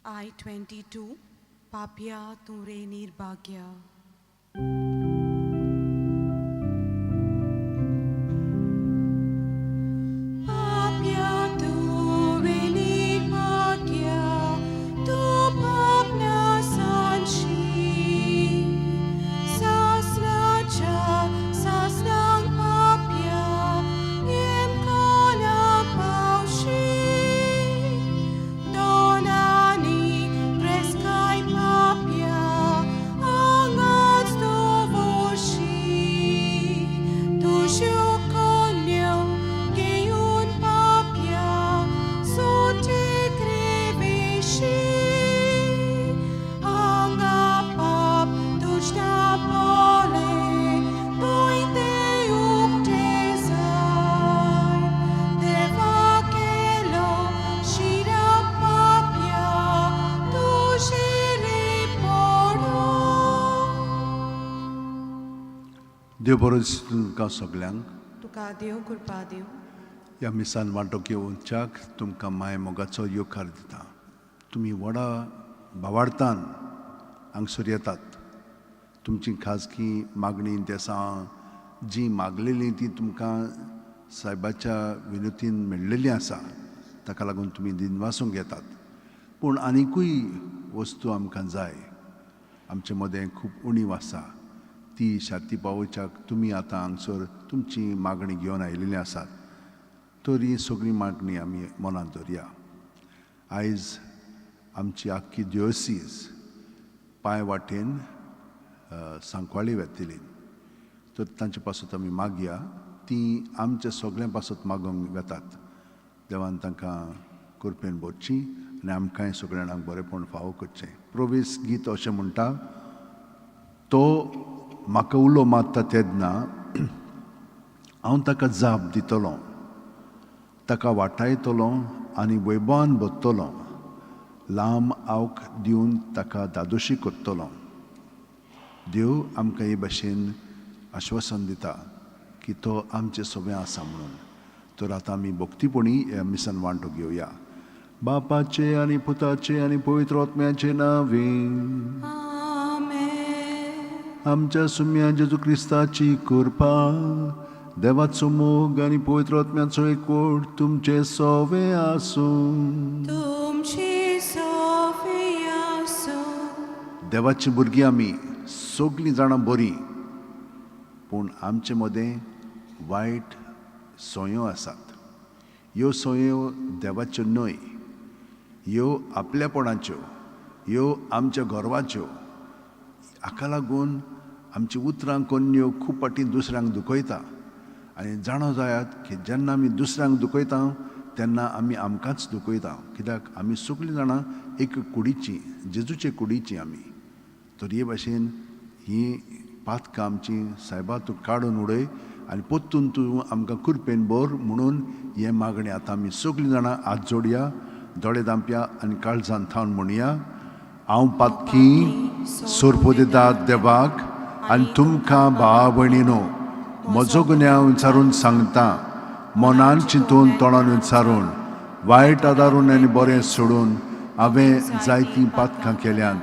I-22 Papia Ture Nirbhagya. देव बरो दिसता तुमकां सगल्यांक. तुका देव कृपा दिव. ह्या मिसान वांटो घेवच्याक तुमकां माय मोगाचो येवकार दिता. तुमी व्हडा भावार्थान हांगसर येतात. तुमची खाजगी मागणी देसां जी मागलेली ती तुमकां सायबाच्या विनंतीन मेळ्ळेली आसा, ताका लागून तुमी दिनवासूंक येतात. पूण आनिकूय वस्तू आमकां जाय. आमचे मदें खूब उणीव आसा, ती शाती पावोवच्याक तुमी आतां हांगसर तुमची मागणी घेवन आयिल्लीं आसात. तर ही सगळी मागणी आमी मनांत दवरया. आयज आमची आख्खी दियोसीस पांय वाटेन सांकवाळे वेतली. तर तांचे पासत आमी मागया. ती आमच्या सगळ्यां पासत मागोंक वेतात. देवान तांकां कृपेन भरची आनी आमकांय सगळ्या जाणांक बरेंपण फावो करचें. प्रोवेस गीत अशें म्हणटा, तो म्हाका उलो मारता तेन्ना हांव ताका जाप दितलों, ताका वाटायतलों आनी वैभवान भरतलों. लांब आवक दिवन ताका दादोशी करतलों. देव आमकां हे भाशेन आश्वासन दिता की तो आमचें सगळें आसा म्हणून. तर आतां आमी भक्तीपणी ह्या मिसान वांटो घेवया. बापाचे आनी पुताचे आनी पवित्र आत्म्याचे नांवें. आमच्या सुम्या जेजू क्रिस्ताची कृपा, देवाचो मोग आनी पवित्र आत्म्याचो एकवट तुमचे सवे आसूं. देवाची भुरगीं आमी सगळीं जाणां बरीं, पूण आमचे मदें वायट सोयो आसात. ह्यो सोयो देवाच्यो न्हय, ह्यो आपल्यापणाच्यो, ह्यो आमच्या गर्वाच्यो. हाका लागून आमची उतरां कोन्यो खूब फावटी दुसऱ्यांक दुखयता. आनी जाणो जायात की जेन्ना आमी दुसऱ्यांक दुखयता तेन्ना आमी आमकांच दुखयता. कित्याक आमी सगळीं जाणां एक कुडीची, जेजूचे कुडीची आमी. तर हे भाशेन ही पातकां आमची सायबा तूं काडून उडय आनी पोत्तून तूं आमकां कृपेन भर म्हणून हे मागणी आतां आमी सगळीं जाणां हात जोडया, दोळे धांपया आनी काळजान थावन म्हणया. हांव पातकी सोरपो दितात देवाक आनी तुमकां भावा भयणीनो म्हजो गुन्यांव विचारून सांगता. मनान चिंतून तोंडान विचारून, वायट आदारून आनी बरें सोडून हांवें जायतीं पातकां केल्यांत.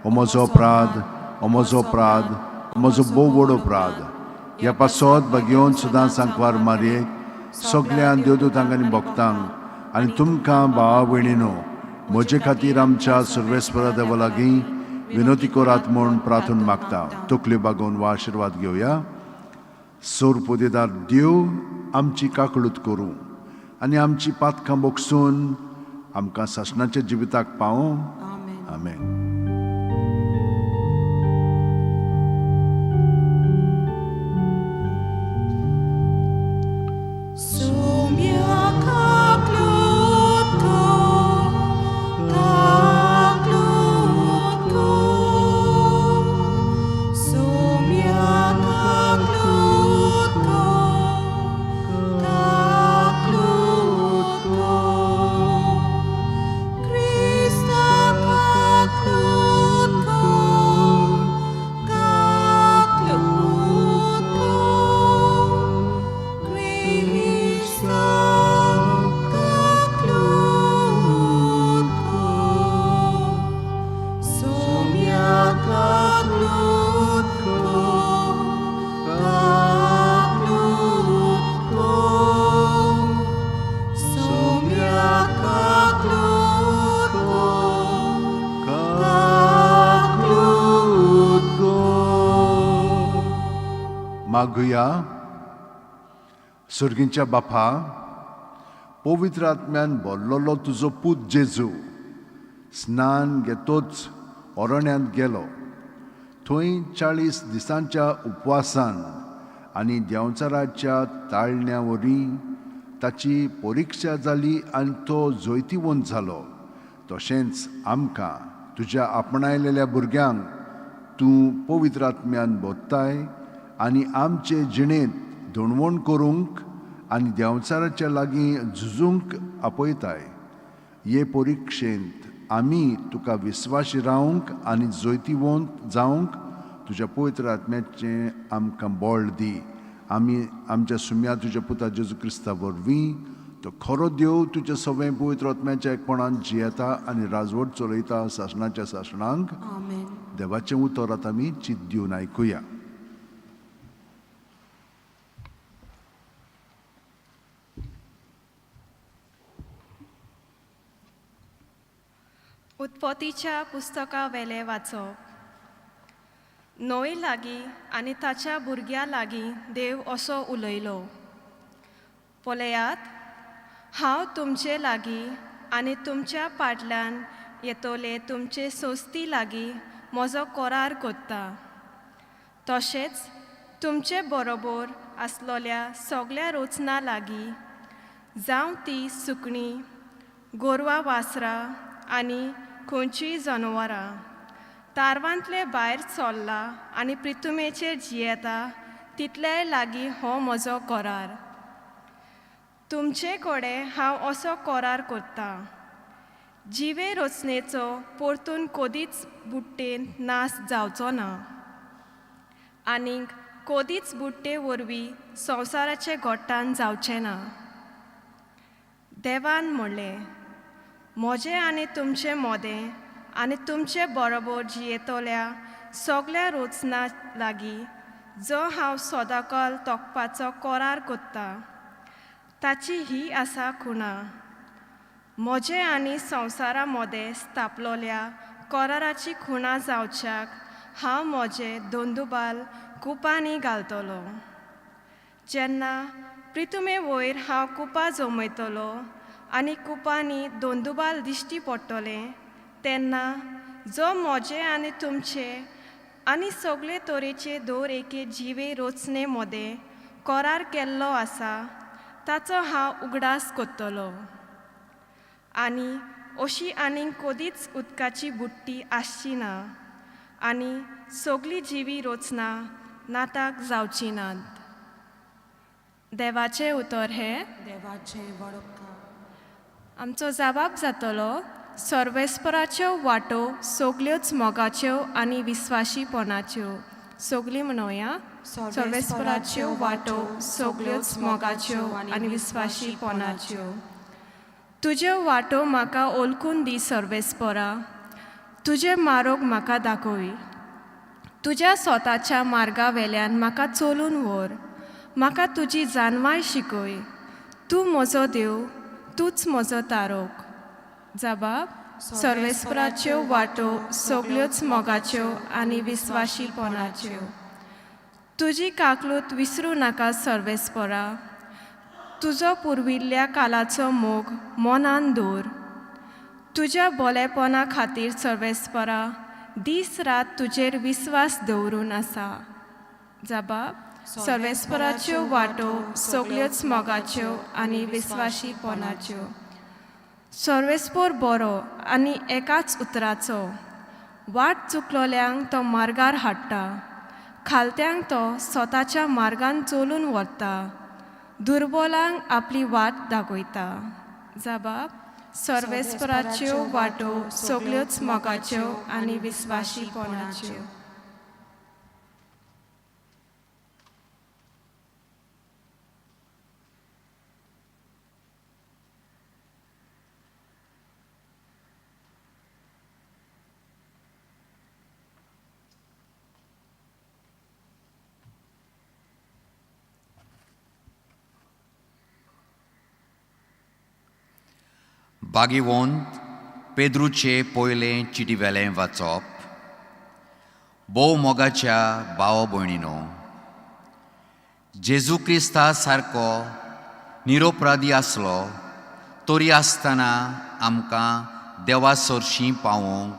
हो म्हजो अपराध, हो म्हजो अपराध, हो म्हजो भोव व्हड अपराध. ह्या पासत घेवन सुद्दां सांकवार मारयेक सगळ्या देवदूतांक आनी भक्तांक आनी तुमकां भावा भयणीनो म्हजे खातीर आमच्या सर्वेस्परा देवा लागीं विनोती करात म्हूण प्रार्थना मागता. तकल्यो बागोवन वा आशिर्वाद घेवया. सोर पोदेदार देव आमची काकळूत करूं आनी आमची पातकां बोगसून आमकां सासणाच्या जिविताक पावो. आमेन. Krista मागुया. सुर्गींच्या बापा, पवित्र आत्म्यान भरलोलो तुजो पूत जेजू स्नान घेतोच अरण्यांत गेलो. थंय 40 दिसांच्या उपवासान आनी देंवचाराच्या ताळण्या वरी ताची परिक्षा जाली आनी तो जैतिवंत जालो. तशेंच आमकां तुज्या आपणायलेल्या भुरग्यांक तूं पवित्र आत्म्यान भरताय आनी आमचे जिणेंत धोणवण करूंक आनी देंवचाराच्या लागीं झुजूंक आपयताय. हे परिक्षेंत आमी तुका विस्वाशी रावंक आनी जैतिवंत जावंक तुज्या पवित्र आत्म्याचें आमकां बळ दी. आमी आमच्या सुम्या तुज्या पुता जेजू क्रिस्ता वरवीं तो खरो देव तुज्या सगळे पवित्र आत्म्याच्या एकपणान जियेता आनी राजवट चलयता शासनाच्या शासनांक. आमेन. देवाचें उतर आतां आमी चित दिवन आयकुया. उत्पत्तीच्या पुस्तका वेले वाचप. नोय लागीं आनी ताच्या भुरग्यां लागीं देव असो उलयलो, पळयात, हांव तुमचे लागीं आनी तुमच्या फाटल्यान येतोले तुमचे सोस्ती लागीं म्हजो करार कोत्ता. तशेंच तुमचे बरोबर आसलोल्या सगळ्या रोचना लागीं, जावं ती सुकणीं, गोरवां वासरां आनी खंयचीं जनावरां, तारवांतले भायर चल्ला आनी पृथ्वीचेर जियेता तितल्याय लागीं हो म्हजो करार. तुमचे कडेन हांव असो करार करतां, जिवे रचनेचो परतून कदींच बुट्टेन नाश जावचो ना आनीक कदींच बुट्टे वरवीं संवसाराचे घोट्टान जावचें ना. देवान म्हणलें, म्हजें आनी तुमचें मोदें आनी तुमचे बरोबर जियेतोल्या सगळ्या रोचना लागीं जो हांव सदांकाल तोखपाचो करार कोत्ता, ताची ही आसा खुणा, म्हजें आनी संवसारा मोदें स्थापलोल्या कराराची खुणा जावच्याक हांव म्हजें दोंदुबाल कुपांनी घालतलो. जेन्ना पृथ्वे वयर हांव कुपां जमयतलो आनी कुपांनी दोंदुबाल दिश्टी पडटलें, तेन्ना जो म्हजे आनी तुमचे आनी सगळे तरेचे दर एके जिवे रचने मोदें करार केल्लो आसा, ताचो हांव उगडास कोत्तलो. आनी अशी आनीक कदींच उदकाची बुट्टी आसची ना आनी सगळी जिवी रचना नाताक जावची नात. देवाचें उतर हें. देवाचें वळखा. आमचो जबाब जातलो, सर्वेस्पराच्यो वाटो सगल्योच मोगाच्यो आनी विस्वाशीपणाच्यो. सगळीं म्हणोया. सर्वेस्पराच्यो वाटो सगल्योच मोगाच्यो आनी विस्वाशीपणाच्यो. तुज्यो वाटो म्हाका ओळखून दी सर्वेस्परा, तुजे मार्ग म्हाका दाखय. तुज्या स्वताच्या मार्गा वेल्यान म्हाका चलून व्हर. म्हाका तुजी जानवाय शिकय. तूं म्हजो देव, तूंच म्हजो तारोक. जबाब. सर्वेस्पराच्यो वाटो सगल्योच मोगाच्यो आनी विस्वाशीपणाच्यो. तुजी काकलूत विसरूं नाका सर्वेस्परा. तुजो पुर्विल्ल्या कालाचो मोग मनान दवर. तुज्या बोलेपणा खातीर सर्वेस्परा दीस रात तुजेर विस्वास दवरून आसा. जबाब. सर्वेस्पराच्यो वाटो सगल्योच मोगाच्यो आनी विस्वाशीपणाच्यो. सर्वेस्पर बरो आनी एकाच उतराचो. वाट चुकलोल्यांक तो मार्गार हाडटा. खालत्यांक तो स्वताच्या मार्गान चलून व्हरता. दुर्बलांक आपली वाट दाखयता. जबाब. सर्वेस्पराच्यो वाटो सगल्योच मोगाच्यो आनी विस्वाशीपणाच्यो. बागीवंत पेद्रूचे पयलें चिटीवेलें वाचप. , , , , , , , , , , , , , , , , , , , , , , , , , , , , , , , , , , , , , , , , , , , , , , , , , , , , , , , , , , जेजू क्रिस्ता सारको निरोपराधी आसलो तरी आसतना आमकां देवा सरशीं पावोवंक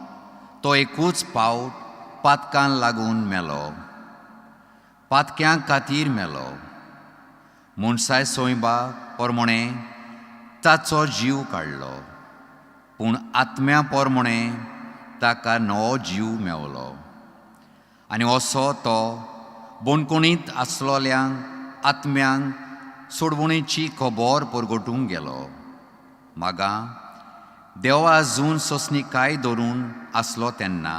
तो एकूच फावट पातकान लागून मेलो. पातक्यां खातीर मेलो. मनशाय सोयबा पोरमोणे ताचो जीव काडलो, पूण आत्म्या पोरमोणे ताका नवो जीव मेवलो. आनी असो तो बोणकुणींत आसलोल्यांक आत्म्यांक सोडवणेची खबर परगटूंक गेलो. मागा देवा आजून सोंसणीकाय धरून आसलो तेन्ना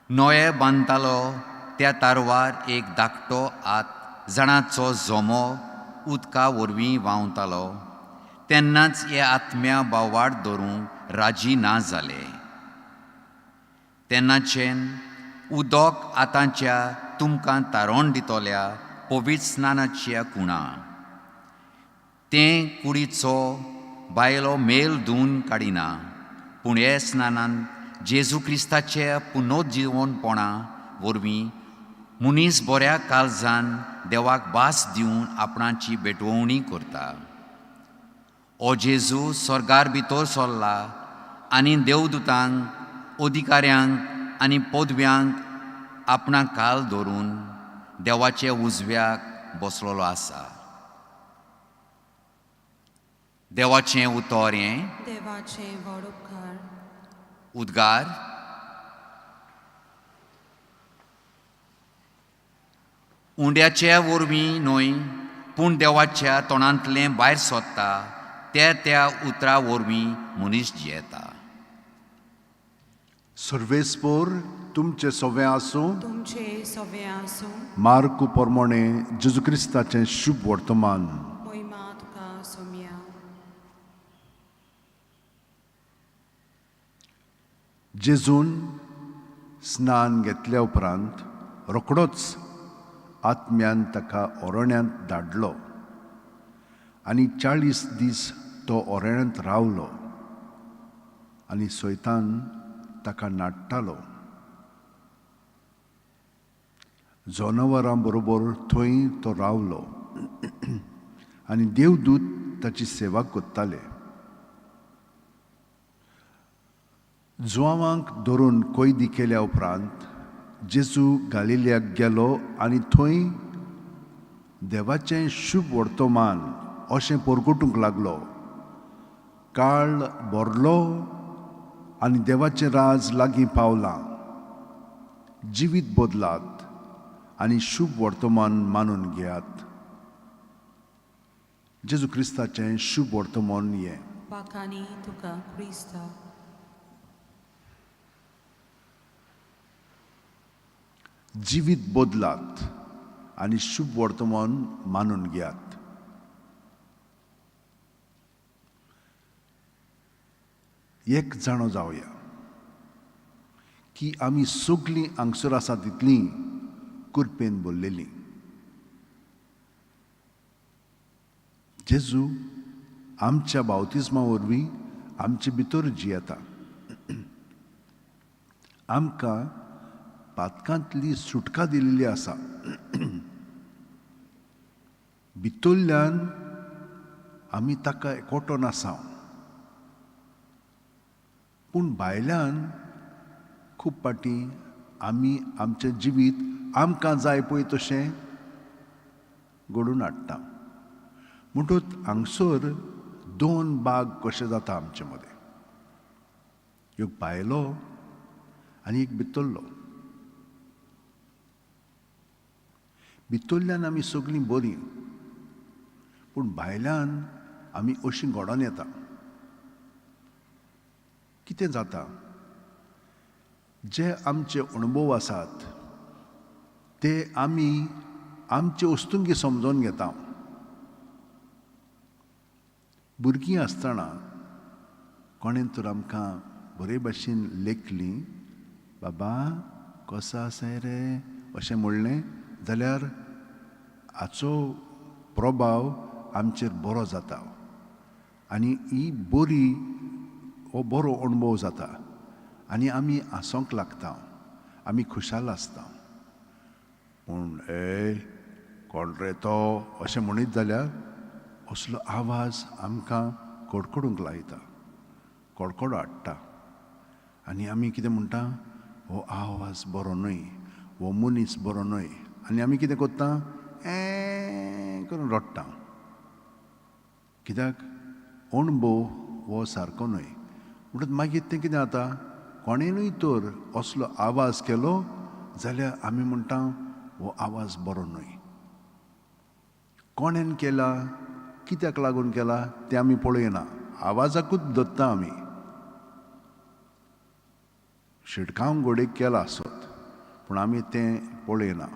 नोये बांदतालो त्या तारवार एक धाकटो आत जाणाचो झोमो उदका वरवीं व्हांवतालो तेन्नाच हे आत्म्या बावाड धरूंक राजी ना जाले. तेन्नाचेन उदक आतांच्या तुमकां तारोन दितोल्या पवित्र स्नानाच्या कुणां तें कुडीचो बायलो मेल धुवन काडिना, पूण हे स्नानान जेजू क्रिस्ताचे पुनरुज्जीवनपणा वरवीं मनीस बऱ्या काळजान देवाक भास दिवन आपणाची भेटवणी करता. हो जेजू स्वर्गार भितर सरला आनी देवदूतांक अधिकाऱ्यांक आनी पदव्यांक आपणा काल धरून देवाचे उजव्याक बसलोलो आसा. देवाचें उतर हें देवाचें व्हड उपकार. उद्गार. उंड्याचे वरवीं न्हय पूण देवाच्या तोंडांतलें भायर सोदता त्या उतरा वरवीं मनीस जियेता. सर्वेस्पोर तुमचे सवे आसूं. तुमचे सवे आसूं. मार्कू पोरमोणे जेजू क्रिस्ताचें शुभ वर्तमान. मोहिमा तुका सोम्या. जेजून स्नान घेतल्या उपरांत रोखडोच आत्म्यान ताका ओरोण्यांत धाडलो आनी 40 दीस तो ओरोण्यांत रावलो आनी सैतान ताका नाडटालो. जनावरां बरोबर थंय तो रावलो आनी देवदूत ताची सेवा कोत्ताले. जुआवांक धरून कैदी केल्या उपरांत जेजू गालिल्याक गेलो आनी थंय देवाचें शुभ वर्तमान अशें परगटूंक लागलो. काळ भरलो आनी देवाचें राज लागीं पावलां. जिवीत बदलात आनी शुभ वर्तमान मानून घेयात. जेजू क्रिस्ताचें शुभ वर्तमान हें. पाकानी तुका क्रिस्ता. जिवीत बदलात आनी शुभ वर्तमान मानून घेयात. एक जाणो जावया की आमी सगलीं हांगसर आसा तितलीं कुरपेन भरलेलीं. जेजू आमच्या बावतिस्मा वरवीं आमचे भितर जियेता. आमकां पातकांतली सुटका दिलेली आसा. भितरल्यान आमी ताका एकवटोन आसा, पूण भायल्यान खूब पाटी आमी आमचें जिवीत आमकां जाय पळय तशें घडोवन हाडटा. म्हणटूच हांगसर 2 भाग कशे जाता आमचे मदें. एक भायलो आनी एक भितरलो. भितरल्यान आमी सगलीं बरीं, पूण भायल्यान आमी अशीं घडोवन येता. कितें जाता? जे आमचे अणभव आसात ते आमी आमचे वस्तुंकी समजोन घेता. भुरगीं आसतना कोणें तर आमकां बरे भाशेन लेखलीं, बाबा कसो आसाय रे अशें म्हणलें जाल्यार हाचो प्रभाव आमचेर बरो जाता आनी ही बरी हो बरो अणभव जाता आनी आमी हांसोंक लागता, आमी खुशाल आसता. पूण कोण रे तो अशें म्हणीत जाल्यार असलो आवाज आमकां कडकडूंक लायता, कडकडो हाडटा. आनी आमी कितें म्हणटा, हो आवाज बरो न्हय, हो मनीस बरो न्हय. आनी आमी कितें कोत्ता, करून रडटा. कित्याक अणभव हो सारको न्हय. म्हणटच मागीर तें कितें जाता, कोणेनूय तर असलो आवाज केलो जाल्यार आमी म्हणटा हो आवाज बरो न्हय. कोणेन केला, कित्याक लागून केला तें आमी पळयना, आवाजाकूच धरता आमी. शिडकावन घोडयेक केला आसत पूण आमी तें पळयना,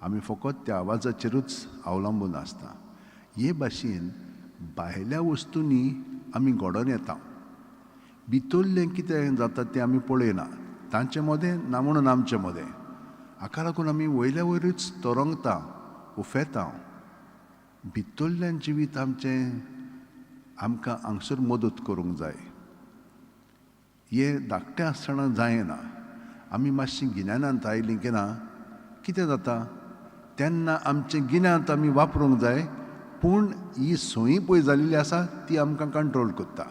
आमी फकत त्या आवाजाचेरूच अवलंबून आसता. हे भाशेन भायल्या वस्तूंनी आमी घडोवन येता, भितरलें कितें जाता तें आमी पळयना, तांचे मदें ना म्हणून आमचे मदें. हाका लागून आमी वयल्या वयरूच तरंगता, उफेता. भितरल्यान जिवीत आमचें आमकां हांगसर मदत करूंक जाय. हे धाकटें आसतना जायना. आमी मातशीं गिन्यानांत आयलीं की ना, कितें जाता तेन्ना आमचें गिन्यांत आमी वापरूंक जाय, पूण ही संय पळय जाल्ली आसा ती आमकां कंट्रोल करता.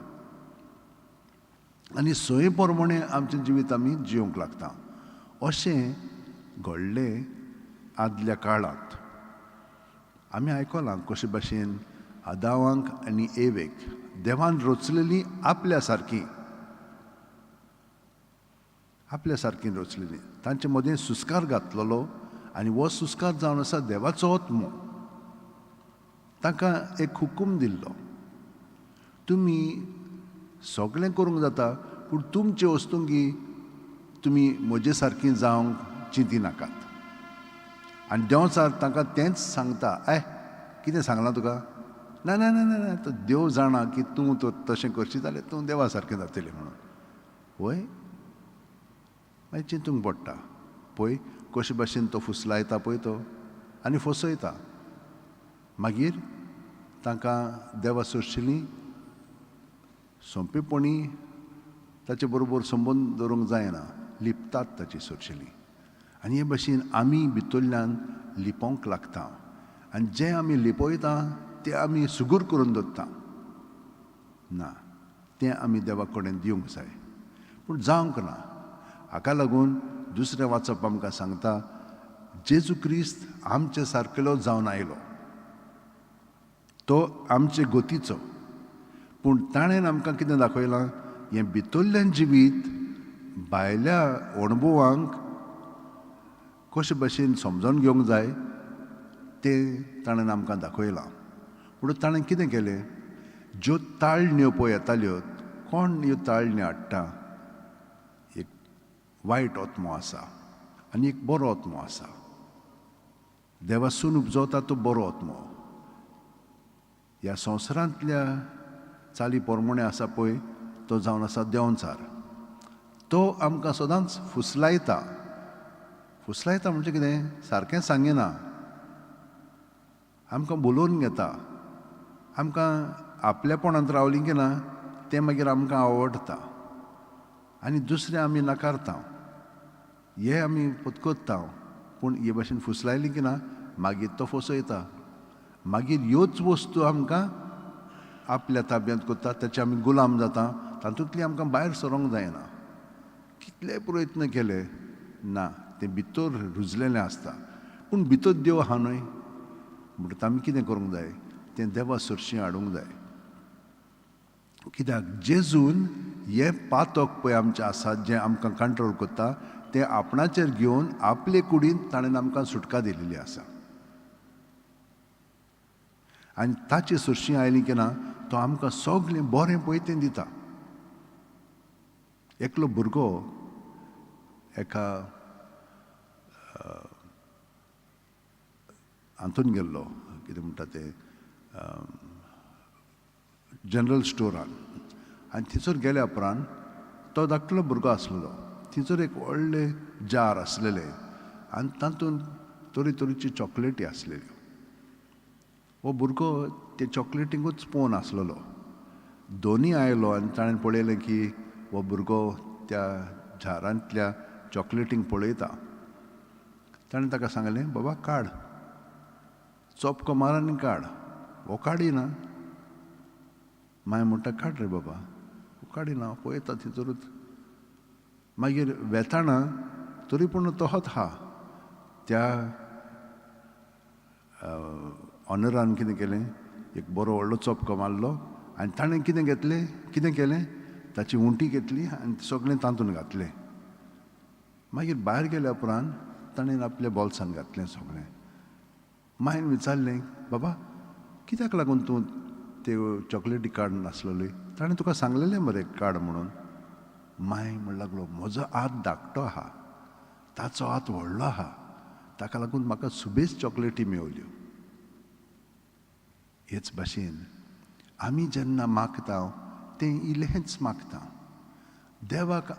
आनी संये प्रमाणें आमचें जिवीत आमी जिवंक लागता. अशें घडलें आदल्या काळांत. आमी आयकलां कशे भाशेन आदावांक आनी एवेक देवान रचलेलीं आपल्या सारकीं रचलेलीं. तांचे मदें सुस्कार घातलेलो आनी हो सुस्कार जावन आसा देवाचो आत्मो. तांकां एक हुकूम दिल्लो, तुमी सगळें करूंक जाता पूण तुमचे वस्तूंकी तुमी म्हजे सारकीं जावंक चिंती नाकात. आनी देव तांकां तेंच सांगता, कितें सांगलां तुका, ना ना ना ना तो देव जाणा की तूं तो तशें करशी जाल्यार तूं देवा सारकें जातलें म्हणून. वय मागीर चिंतूंक पडटा, पळय कशे भाशेन तो फुसलायता पळय तो आनी फसयता. मागीर तांकां देवा सोडशिल्लीं सोंपेपणी ताचे बरोबर संबंद दवरूंक जायना, लिपतात ताची सोडशिल्लीं. आनी हे भाशेन आमी भितरल्यान लिपोंक लागता. आनी जें आमी लिपयता तें आमी सुगूर करून दवरता. ना, तें आमी देवा कडेन दिवंक जाय, पूण जावंक ना. हाका लागून दुसरें वाचप आमकां सांगता, जेजू क्रिस्त आमचे सारकेलो जावन आयलो. तो आमचे गोतीचो, पूण ताणेन आमकां कितें दाखयलां, हें भितरल्यान जिवीत भायल्या अणभवांक कशे भाशेन समजून घेवंक जाय तें ताणेन आमकां दाखयलां. म्हणून ताणें कितें केलें, ज्यो ताळण्यो पळय येताल्यो, कोण ह्यो ताळण्यो हाडटा, एक वायट आत्मो आसा आनी एक बरो आत्मो आसा. देवासून उपजवता तो बरो आत्मो. ह्या संवसारांतल्या चाली प्रमाणें आसा पळय तो जावन आसा देंवचार. तो आमकां सदांच फुसलायता. फुसलायता म्हणजे कितें, सारकें सांगिना, आमकां बोलोवन घेता. आमकां आपलेपणांत रावलीं की ना तें मागीर आमकां आवडटा आनी दुसरें आमी नाकारता. हे आमी पत्करता, पूण हे भाशेन फुसलायलीं की ना मागीर तो फसयता. मागीर ह्योच वस्तू आमकां आपल्या ताब्यांत करता, ताचे आमी गुलाम जाता. तातूंतली आमकां भायर सरोंक जायना. कितले प्रयत्न केले ना, तें भितर रुजलेलें आसता. पूण भितर देव आहा न्हय, म्हणटा आमी कितें करूंक जाय, तें देवा सरशीं हाडूंक जाय. कित्याक जेजून हे पातक पळय आमचें आसा जें आमकां कंट्रोल करता तें आपणाचेर घेवन आपले कुडींत ताणेन आमकां सुटका दिलेली आसा. आनी ताची सुरशीं आयली की ना तो आमकां सगळें बरें पळय तें दिता. एकलो भुरगो एका हातून गेल्लो, कितें म्हणटा तें जनरल स्टोरान, आनी थंयसर गेल्या उपरांत तो धाकटो भुरगो आसलेलो. थंयसर एक व्हडले जार आसलेले आनी तातूंत तरेतरेची चॉकलेटी आसलेल्यो. हो भुरगो ते चॉकलेटींकूच पळोवन आसलेलो. दोनी आयलो आनी ताणें पळयलें की हो भुरगो त्या जारांतल्या चॉकलेटींक पळयता. ताणें ताका सांगलें, बाबा काड. चोपको मार आनी काड हो काडिना माय म्हणटा काड रे बाबा हो काडिना पळयता थितरूच मागीर वेताना तरी पूण तोच हा त्या ऑनरान कितें केलें एक बरो व्हडलो चोपको मारलो आनी ताणें कितें केलें ताची उंटी घेतली आनी सगळें तातूंत घातलें मागीर भायर गेल्या उपरांत ताणें आपल्या बॉल्सान घातलें सगळें मायन विचारलें बाबा कित्याक लागून तूं त्यो चॉकलेटी काड नासलेली ताणें तुका सांगलेलें मरे काड म्हणून माय म्हण लागलो म्हजो हात धाकटो आहा ताचो हात व्हडलो आहा ताका लागून म्हाका सुबेज चॉकलेटी मेवल्यो हेच भाशेन आमी जेन्ना मागता तें इल्लेंच मागता देवाक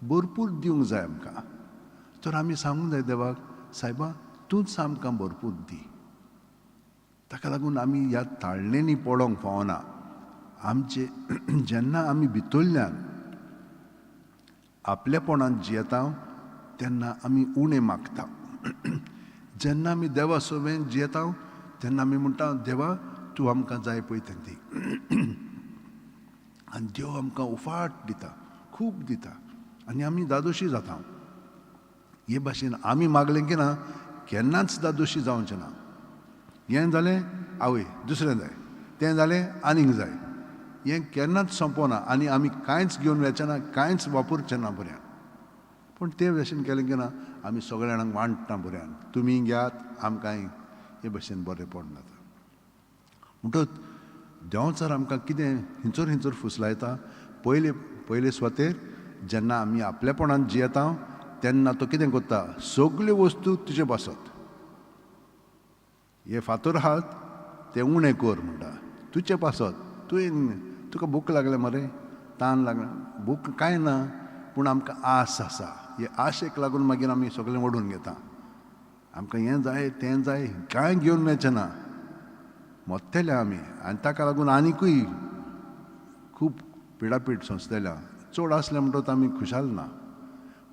भरपूर दिवंक जाय आमकां तर आमी सांगूंक जाय देवाक सायबा तूंच आमकां भरपूर दी ताका लागून आमी ह्या ताळणेंनी पडोंक फावना आमचे जेन्ना आमी भितरल्यान आपलेपणान जियेता तेन्ना आमी उणें मागता जेन्ना आमी देवा सोबें जियेता तेन्ना आमी म्हणटा देवा तूं आमकां जाय पळय तें दी आनी देव आमकां उफाट दिता खूब दिता आनी आमी दादोशी जाता हे भाशेन आमी मागलें की ना केन्नाच दादोशी जावचें ना हें जालें आवय दुसरें जाय तें जालें आनीक जाय हें केन्नाच सोंपोना आनी आमी कांयच घेवन वचचें ना कांयच वापरचें ना बऱ्यान पूण ते भशेन केलें की ना आमी सगळ्या जाणांक वांटटा बऱ्यान तुमी घेयात आमकांय हे भशेन बरेंपण जाता म्हणटच देंवचार आमकां कितें हिंचोर फुसलायता पयले सुवातेर जेन्ना आमी आपलेपणान जियेता तेन्ना तो कितें करता सगल्यो वस्तू तुजे पासत हे फातर आहात ते उणें कर म्हणटा तुजे पासत तुका भूक लागल्या मरे तान लागला भूक कांय ना पूण आमकां आस आसा हे आशेक लागून मागीर आमी सगळें ओडून घेता आमकां हें जाय तें जाय कांय घेवन मेळचें ना मोत्तेल्या आमी आनी ताका लागून आनिकूय खूब पिडापीड सोंसलेल्या चड आसलें म्हणटच आमी खुशाल ना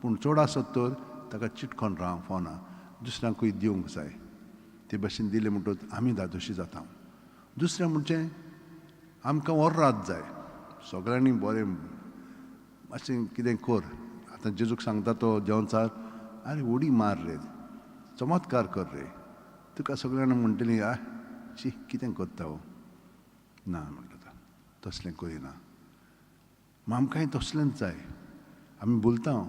पूण चड आसत तर ताका चिटकोन रावंक फावना दुसऱ्यांकूय दिवंक जाय ते भशेन दिलें म्हणटच आमी दादोशी जाता दुसरें म्हणचें आमकां वर्रात जाय सगळ्यांनी बरें मातशें कितें कर आतां जेजूक सांगता तो देंवचार आरे उडी मार रे चमत्कार कर रे तुका सगळ्या जाणां म्हणटलीं आ शी कितें करता हो ना म्हणटा तसलें करिना मग आमकांय तसलेंच जाय आमी बोलता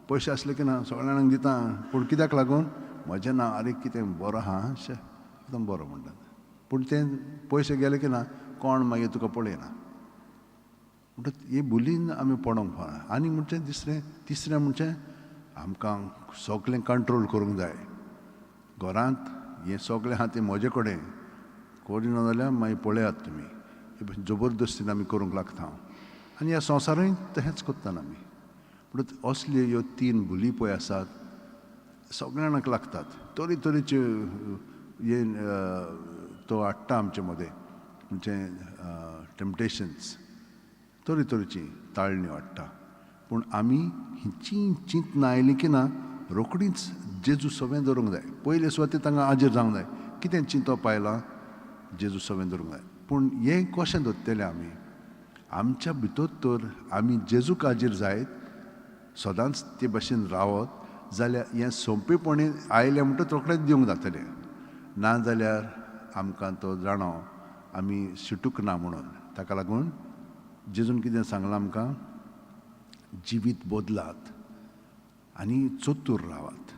पयशे आसले की ना सगळ्या जाणांक दिता पूण कित्याक लागून म्हजें नांव आरे कितें बरो आहा शे एकदम बरो म्हणटात पूण तें पयशे गेले की ना कोण मागीर तुका पळयना म्हणटा हे बुलीन आमी पडोंक फावना आनी म्हणचें तिसरें म्हणचें आमकां सगळें कंट्रोल करूंक जाय घरांत हें सगळें आहा तें म्हजे कडेन करिना जाल्यार मागीर पळयात तुमी हे भशेन जबरदस्तीन आमी करूंक लागता आनी ह्या संवसारूय तशेंच करता आमी म्हणून असल्यो ह्यो 3 भुली पळय आसात सगळ्या जाणांक लागतात तरेच्यो हे तो हाडटा आमचे मदें म्हणजे टेम्पटेशन्स तरेची ताळण्यो हाडटा पूण आमी ही चिंत ना आयली की ना रोखडीच जेजू सवें धरूंक जाय पयले सुवातेर तांकां हाजीर जावंक जाय कितें चिंतप आयलां जेजू सवें धरूंक जाय पूण हें कशें धरतलें आमी आमच्या भितर तर आमी जेजूक हाजीर जायत सदांच ते भशेन रावत जाल्यार हें सोंपेपणी आयलें म्हणटच रोखडेंच दिवंक जातलें ना जाल्यार आमकां तो जाणो आमी शिटूक ना म्हणून ताका लागून जेजून कितें सांगलां आमकां जिवीत बदलात आनी चतूर रावात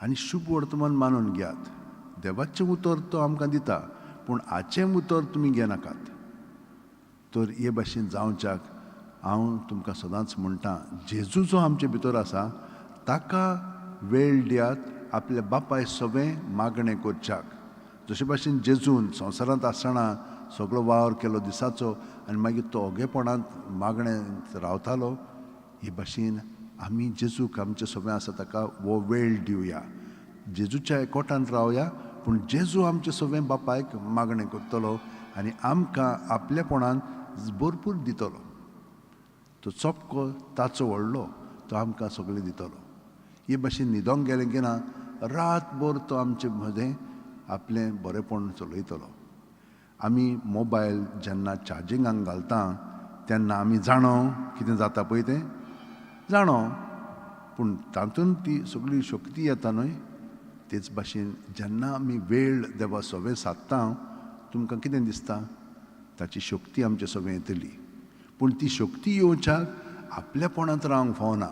आनी शुभ वर्तमान मानून घेयात देवाचें उतर तो आमकां दिता पूण हाचें उतर तुमी घेनाकात तर हे भाशेन जावच्याक हांव तुमकां सदांच म्हणटा जेजू जो आमचे भितर आसा ताका वेळ दियात आपल्या बापाय सवें मागणें करच्याक जशे भाशेन जेजून संवसारांत आसतना सगळो वावर केलो दिसाचो आनी मागीर तो ओगेपणांत मागणें रावतालो हे भाशेन आमी जेजूक आमचे सवें आसा ताका हो वेळ दिवया जेजूच्या एकवटान रावया पूण जेजू आमचे सवें बापायक मागणें करतलो आनी आमकां आपलेपणान भरपूर दितलो तो चोपको ताचो व्हडलो तो आमकां सगळें दितलो हे भाशेन न्हिदोंक गेलें की ना रातभर तो आमचे मदें आपलें बरेपण चलयतलो. आमी मोबायल जेन्ना चार्जिंगाक घालता तेन्ना आमी जाणो कितें जाता पळय तें जाणो, पूण तातूंत ती सगळी शक्ती येता न्हय. तेच भाशेन जेन्ना आमी वेळ देवा सवें सादता तुमकां कितें दिसता, ताची शक्ती आमचे सगळें येतली. पूण ती शक्ती येवच्याक आपल्यापणांत रावंक फावना,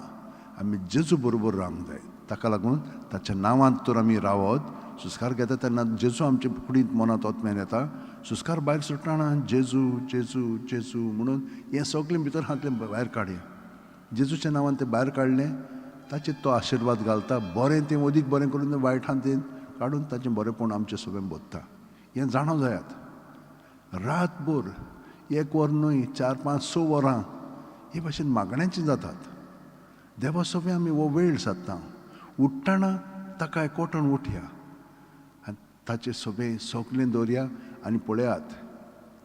आमी जेजू बरोबर रावंक जाय. ताका लागून ताच्या नांवांत तर आमी रावत. सुस्कार घेता तेन्ना जेजू आमचे कुडींत मनांत ओतम्यान येता. सुस्कार भायर सुट्टाना जेजू जेजू जेजू म्हणून हें सगळें भितर हातलें भायर काडया. जेजूच्या नांवान तें भायर काडलें, ताचेर तो आशिर्वाद घालता. बरें तें अदीक बरें करून वायट हातीन काडून ताचें बरेंपण आमचें सगळें भोगता. हें जाणो जायात. रातभर 1 वर न्हय 4, 5, 6 वरां हे भाशेन मागण्यांची जातात. देवा सगळें आमी हो वेळ सादता. उठ्ठाना ताका एकवटून उठया आनी ताचें सगळें दवरया आनी पळयात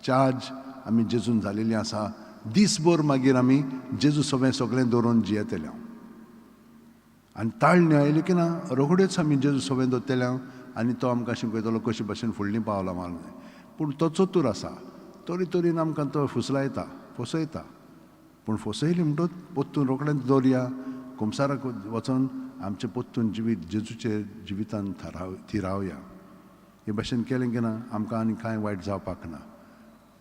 चार्ज आमी जेजून जालेलीं आसा. दीसभर मागीर आमी जेजू सगळें दवरून जियेतले आनी ताळणी आयली की ना रोखड्योच आमी जेजू सगळें दवरतले आनी तो आमकां शिकयतलो कशे भाशेन फुडलीं पावलां मारून. पूण तो चतूर आसा, तरेन आमकां तो फसयता. पूण फसयली म्हणटूच पोत्तून रोखडेंच दवरया. कुमसाराक वचून आमचें पोत्तून जिवीत जेजूचे जिवितान थिरावया. हे भाशेन केलें की ना आमकां आनी कांय वायट जावपाक ना.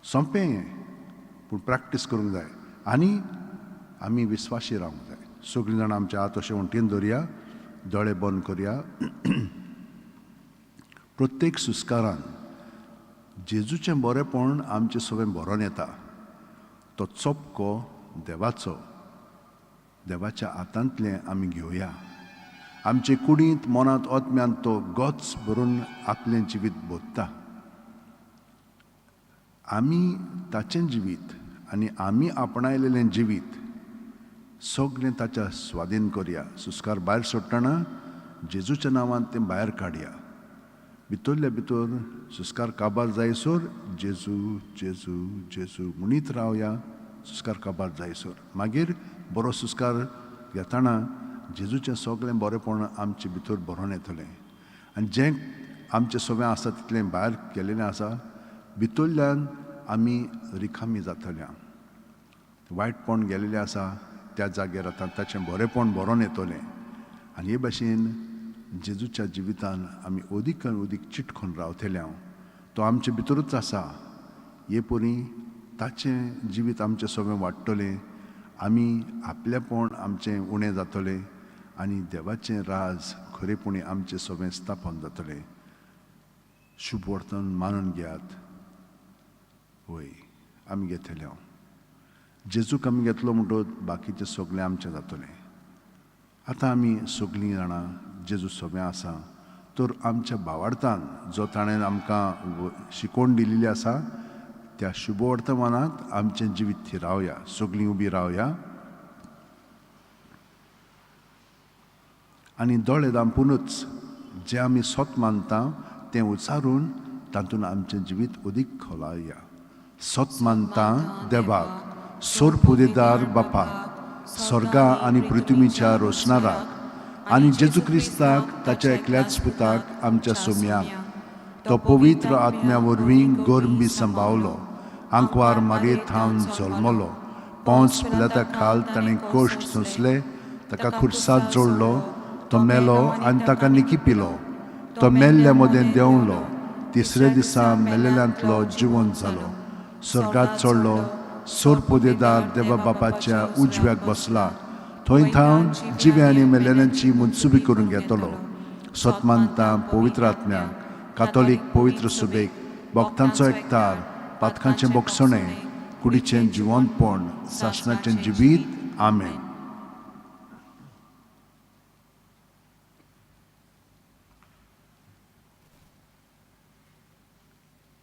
सोंपें हें, पूण प्रॅक्टीस करूंक जाय आनी आमी विस्वाशी रावंक जाय. सगळीं जाणां आमच्या हात अशें वणटीन दवरया, दोळे बंद करया. प्रत्येक सुस्कारान जेजूचें बरेंपण आमचें सगळें भरोन येता. तो चोपको देवाच्या हातांतलें आमी घेवया. आमचे कुडींत मनांत ओतम्यान तो गोच भरून आपलें जिवीत भोगता. आमी ताचें जिवीत आनी आमी आपणायलेलें जिवीत सगळें ताच्या स्वाधीन करया. सुस्कार भायर सोडटना जेजूच्या नांवान तें भायर काडया. भितरल्या भितर सुस्कार काबार जायसर जेजू जेजू जेजू म्हणीत रावया. सुस्कार काबार जायसर मागीर बरो सुस्कार घेतना जेजूचें सगळें बरेंपण आमचे भितर भरोन येतलें आनी जें आमचें सगळें आसा तितलें भायर केलेलें आसा भितरल्यान आमी रिकामी जातल्या. वायटपण गेलेलें आसा त्या जाग्यार आतां ताचें बरेंपण भरोन येतलें आनी हे भाशेन जेजूच्या जिवितान आमी अदीक चिटकून रावतले. तो आमचे भितरूच आसा. हे परी ताचें जिवीत आमचें सगळें वाडटलें. आमी आपलेपण आमचें उणें जातलें आनी देवाचें राज खरेपणी आमचें सगळें स्थापन जातलें. शुभ वर्तन मानून घेयात. वय आमी घेतले. जेजूक आमी घेतलो म्हणटच बाकीचें सगळें आमचें जातलें. आतां आमी सगळीं जाणां जेजू सगळें आसा तर आमच्या भावार्थान जो ताणें आमकां शिकोवन दिलेली आसा त्या शुभ वर्तमानांत आमचें जिवीत थिरावया. सगळीं उबी रावया आनी दोळे धांपूनच जें आमी सोत मानता तें उचारून तातूंत आमचें जिवीत अदीक खोलावया. सोत मानता देवाक, सोरपुदेदार बापाक, स्वर्गा आनी पृथ्वीच्या रोसणाराक आनी जेजू क्रिस्ताक ताच्या एकल्याच पुताक आमच्या सोम्याक तो पवित्र आत्म्या वरवीं गर्मी सांबाळलो. आंकवार मारयेंत थावन जल्मलो. पोंच पिलाता खाल ताणें कोश्ट सोंसले. ताका खुर्सात जोडलो. तो मेलो आनी ताका निकी पिलो. तो मेल्ल्या मदें देंवलो. तिसरे दिसा मेलेल्यांतलो जिवंत जालो. स्वर्गांत चडलो. सोरपोदेदार देवा बापाच्या उजव्याक बसला. थंय थावन जिवे आनी मेलेल्यांची मुनसुबी करून घेतलो. सतमानता पवित्र आत्म्याक, कातोलीक पवित्र सुबेक, भक्तांचो एकठार, पातकांचें बोगसणें, कुडीचें जिवंतपण, सासणाचें जिवीत. आमेन.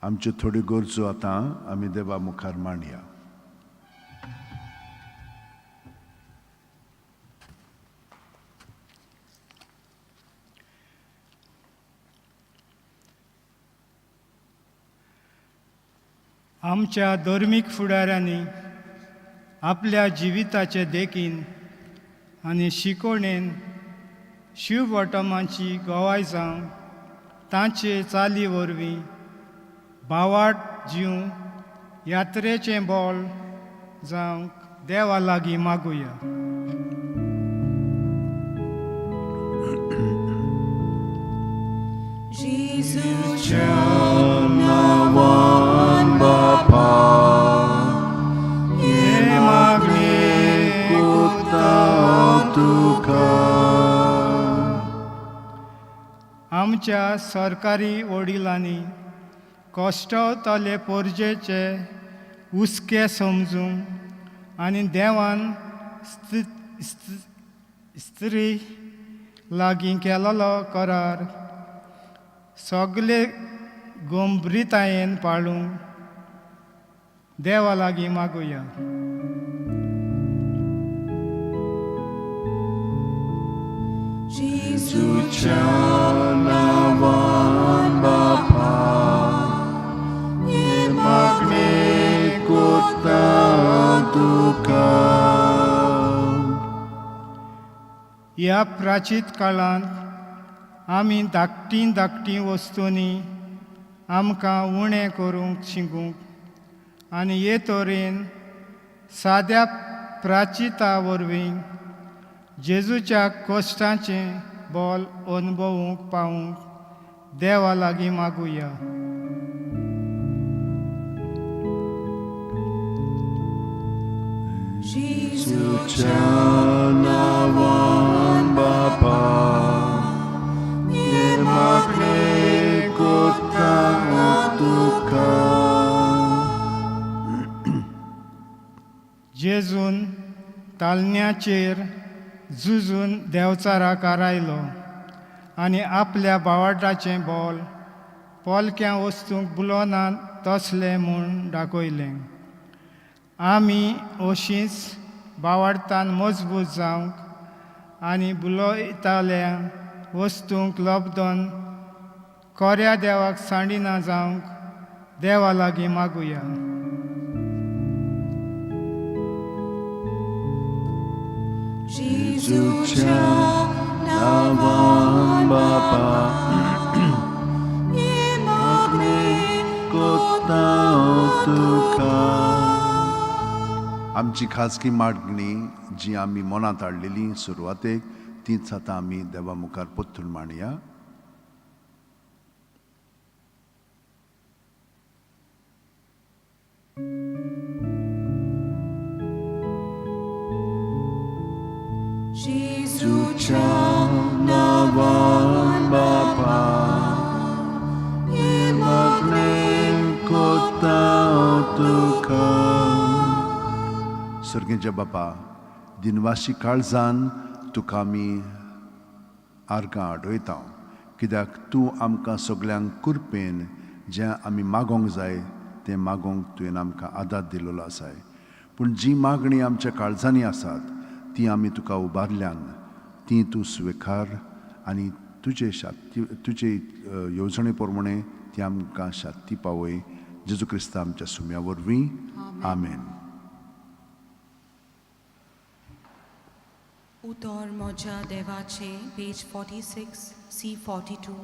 आमच्यो थोड्यो गरजो आतां आमी देवा मुखार मांडया. आमच्या धर्मीक फुडाऱ्यांनी आपल्या जिविताचे देखीन आनी शिकवणेन शिव वटमांची गोवाय जावं तांचे चाली वरवीं भावार्थ जीव यात्रेचें बोल जावंक देवा लागीं मागुया. Jésus, नावान बापा हे मागणे कोता तुका. आमच्या सरकारी वडिलांनी कश्टावताले पोरजेचे उस्के समजूंक आनी देवान स्त्री लागीं केलोलो करार सगळे गंभीरतायेन पाळूंक देवा लागीं मागुया. तुझ्या नावान बापा हे मागणे कोता तुका. ह्या प्राचीत काळांत आमी धाकटी वस्तूंनी आमकां उणें करूंक शिकूंक आनी हे तरेन साद्या प्राचिता वरवीं जेजूच्या कश्टाचें बोल अनुभवूंक पावूंक देवा लागीं मागुया. तुझ्या नावान बापा हे मागणे कोता तुका. जेजून तालन्याचेर झुजून देवचाराक आरायलो आनी आपल्या भावार्थाचें बोल पोलक्या वस्तूंक बुलोनांत तसलें म्हूण दाखयलें. आमी अशींच भावार्थान मजबूत जावंक आनी बुलयताल्या वस्तूंक लबदोन कोऱ्या देवाक सांडिना जावंक देवा लागीं मागुया. तुझ्या नावान बापा हे मागणे कोता तुका. आमची खाजगी मागणी जी आमी मनांत हाडलेली सुरवातेक तीच आतां आमी देवा मुखार पोत्तून मांडया. तुझ्या नावान बापा हे मागणे कोता तुका. सर्गेच्या बापा दिनवासी काळजान तुका आमी आर्गां आडयता कित्याक तूं आमकां सगळ्यांक कुरपेन जें आमी मागोंक जाय तें मागोंक तुवें आमकां आदार दिलेलो आसा. पूण जी मागणी आमच्या काळजांनी आसात ती आमी तुका उबारल्यान ती तूं स्विकार आनी तुजे येवजणे प्रमाणे ती आमकां शांती पावय. जेजू क्रिस्ता आमच्या सुम्या वरवीं. आमेन. उतर म्हज्या देवाचे पेज 46 C42.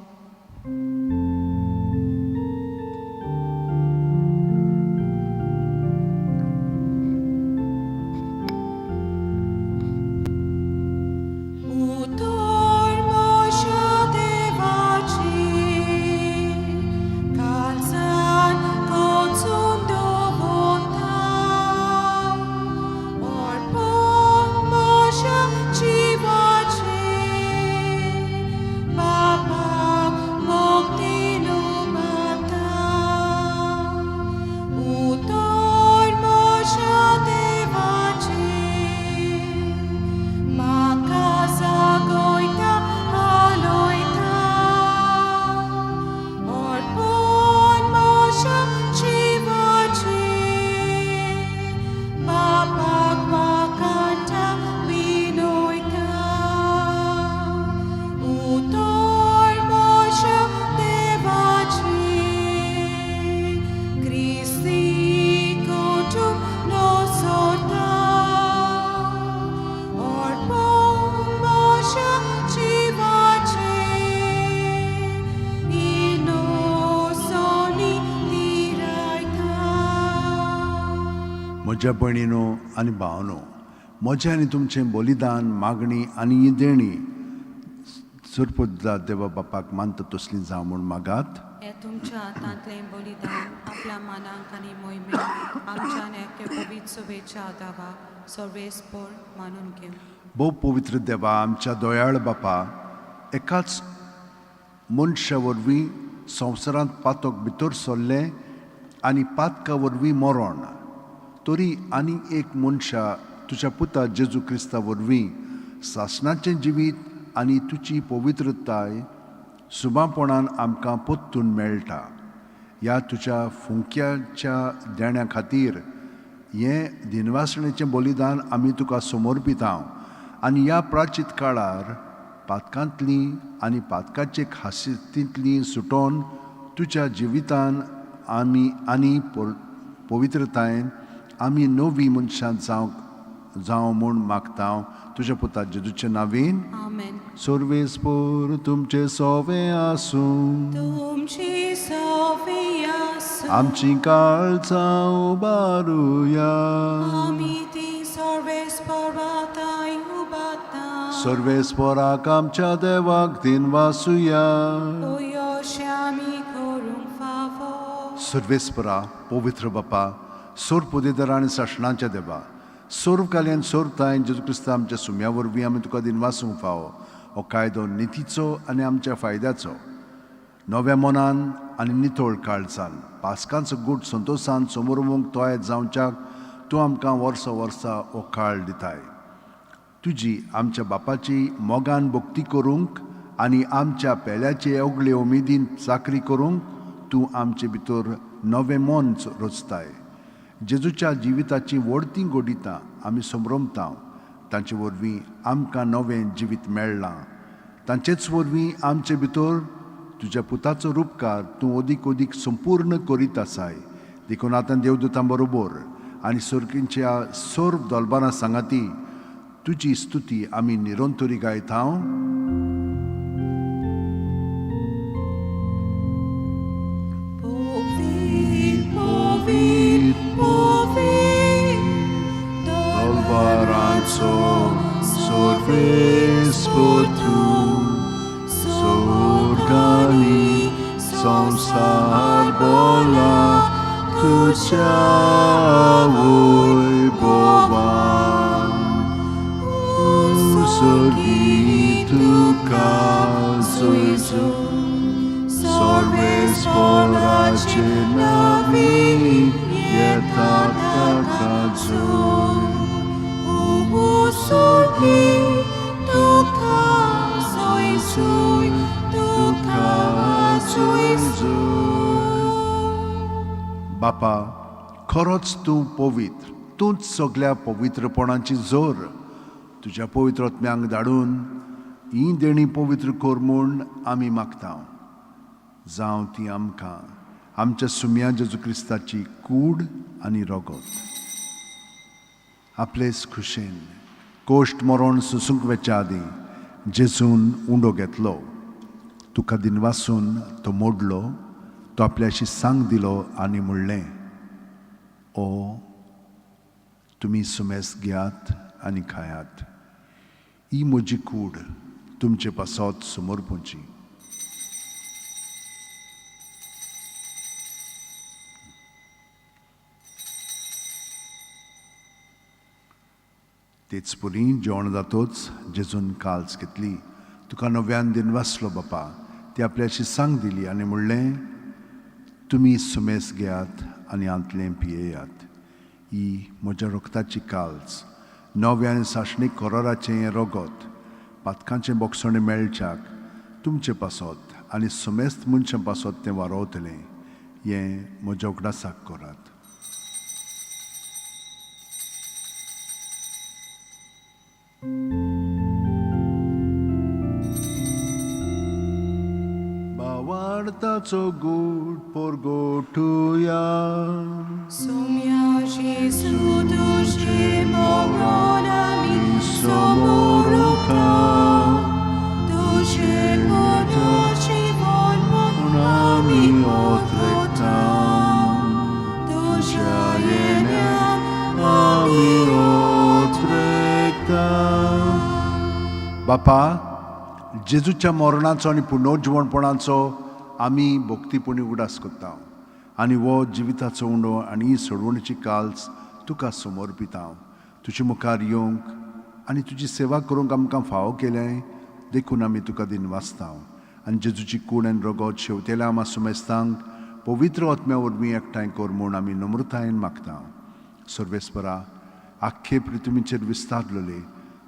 Baba, Mukti म्हज्या भयणीनो आनी भावनो, म्हजें आनी तुमचें बलिदान, मागणी आनी ही देणी सुरपुद्दा देवा बापाक मानता तसली जावं म्हूण मागात. हे तुमच्या हातांतलें बलिदान आपल्या मानांक आनी मोहिमेक आमच्यान एके पवित्र शुभेच्छा दावा सर्वेस्पर मानून घेऊ. भोव पवित्र देवा, आमच्या दोयाळ बापा, एकाच मनशा वरवीं संवसारांत पातक भितर सरलें आनी पातका वरवीं मरण, तरी आनी एक मनशा तुज्या पुता जेजू क्रिस्ता वरवीं सासणाचें जिवीत आनी तुजी पवित्रताय सुबापणान आमकां पोत्तून मेळटा. ह्या तुज्या फुंक्याच्या देण्या खातीर हें दिनवासणेचें बलिदान आमी तुका समर्पिता आनी ह्या प्राचीत काळार पातकांतली आनी पातकाचे खासियतींतली सुटोन तुज्या जिवितान आनी पवित्रतायेन आमी नवी मनशां जावं म्हूण मागता तुज्या पुता जेजूच्या नांवेन. आमेन. सर्वेस्पर तुमचे सोवे आसूं, तुमची सवे आसूं, आमची काळजां उबारुया. आमी ती सर्वेस्पराताय उबारता. सर्वेस्पराक आमच्या देवाक दिनवासुया. अशें आमी करूंक फावो. सर्वेस्परा पवित्र बापा, सोर पुदेदार आनी सासणाच्या देवा, सोर्व काल्यान सोरताय जेजू क्रिस्ता आमच्या सुम्या वरवीं आमी तुका दिनवासूंक फावो. हो कायदो नितीचो आनी आमच्या फायद्याचो. नव्या मनान आनी नितळ काळजान पास्कांचो गूट संतोशान समोरुंक तोयत जावच्याक तूं आमकां वर्सा वर्सा हो काळ दिताय. तुजी आमच्या बापाची मोगान भक्ती करूंक आनी आमच्या पेल्याचे अवगळे उमेदीन चाकरी करूंक तूं आमचे भितर नवें मन रचताय. जेजूच्या जिविताची वडती गोडिता आमी समरमता. तांचे वरवीं आमकां नवें जिवीत मेळ्ळां. तांचेच वरवीं आमचे भितर तुज्या पुताचो रूपकार तूं ओदीक ओदीक संपूर्ण करीत आसाय. देखून आतां देवदूतां बरोबर आनी सर्गींच्या सर्व दोलबारां सांगाती तुजी स्तुती आमी निरंतरी गायता. Dolbaranco sorvespor tu, sorgani samsar bola tuja vojbova. Usorgi tu kazuizu, sorvespor navi yetata kazui. Usorgi tu kazuizu, बापा, खरोच तूं पवित्र, तूंच सगळ्या पवित्रपणाची जोर. तुज्या पवित्र आत्म्यांक धाडून ही देणी पवित्र कर म्हूण आमी मागता. जावं ती आमकां आमच्या सुम्या जेजू क्रिस्ताची कूड आनी रगत. आपलेच खुशेन कोश्ट मरण सुसूंक वेच्या आदी जेजून उंडो घेतलो. तुका दिनवासून तो मोडलो, तो आपल्याशी सांग दिलो आनी म्हणलें, ओ तुमी सुमेस घेयात आनी खायात. ही म्हजी कूड तुमचे पासत समर्पूची. तेच पुरी जेवण जातोच जेजून काल्स घेतली. तुका नव्यान दिनवासलो बापा, ती आपल्याशी सांग दिली आनी म्हणलें, तुमी सुमेस घेयात आनी आंतलें पियेयात. ही म्हज्या रक्ताची काल्स, नव्यान साशणीक कोराराचें रगत, पातकांचें बोगसणें मेळच्याक तुमचे पासत आनी सुमेस्त मनशां पासत तें वारोवतलें. हें म्हज्या उगडासाक करात. Bawartaco gud porgotuja. Sumia Jesu duszy moronami somoroka. Duszy podoci wolnami odrekta. Dusza jenia जेजूच्या मरणाचो आनी पुनर्जीवणपणाचो आमी भक्तीपणी उडास करता आनी वो जिविताचो उंडो आनी सोडवणीची काल्स तुका समर्पिता. तुजे मुखार येवंक आनी तुजी सेवा करूंक आमकां फावो केलें देखून आमी तुका दिनवासता. आनी जेजूची कूड आनी रगत शेवतेल्या आमा सुमेस्तांक पवित्र आत्म्या वरवीं एकठांय कर म्हूण आमी नम्रतायेन मागता. सर्वेस्परा आख्खे पृथ्वीचेर विस्तारलेले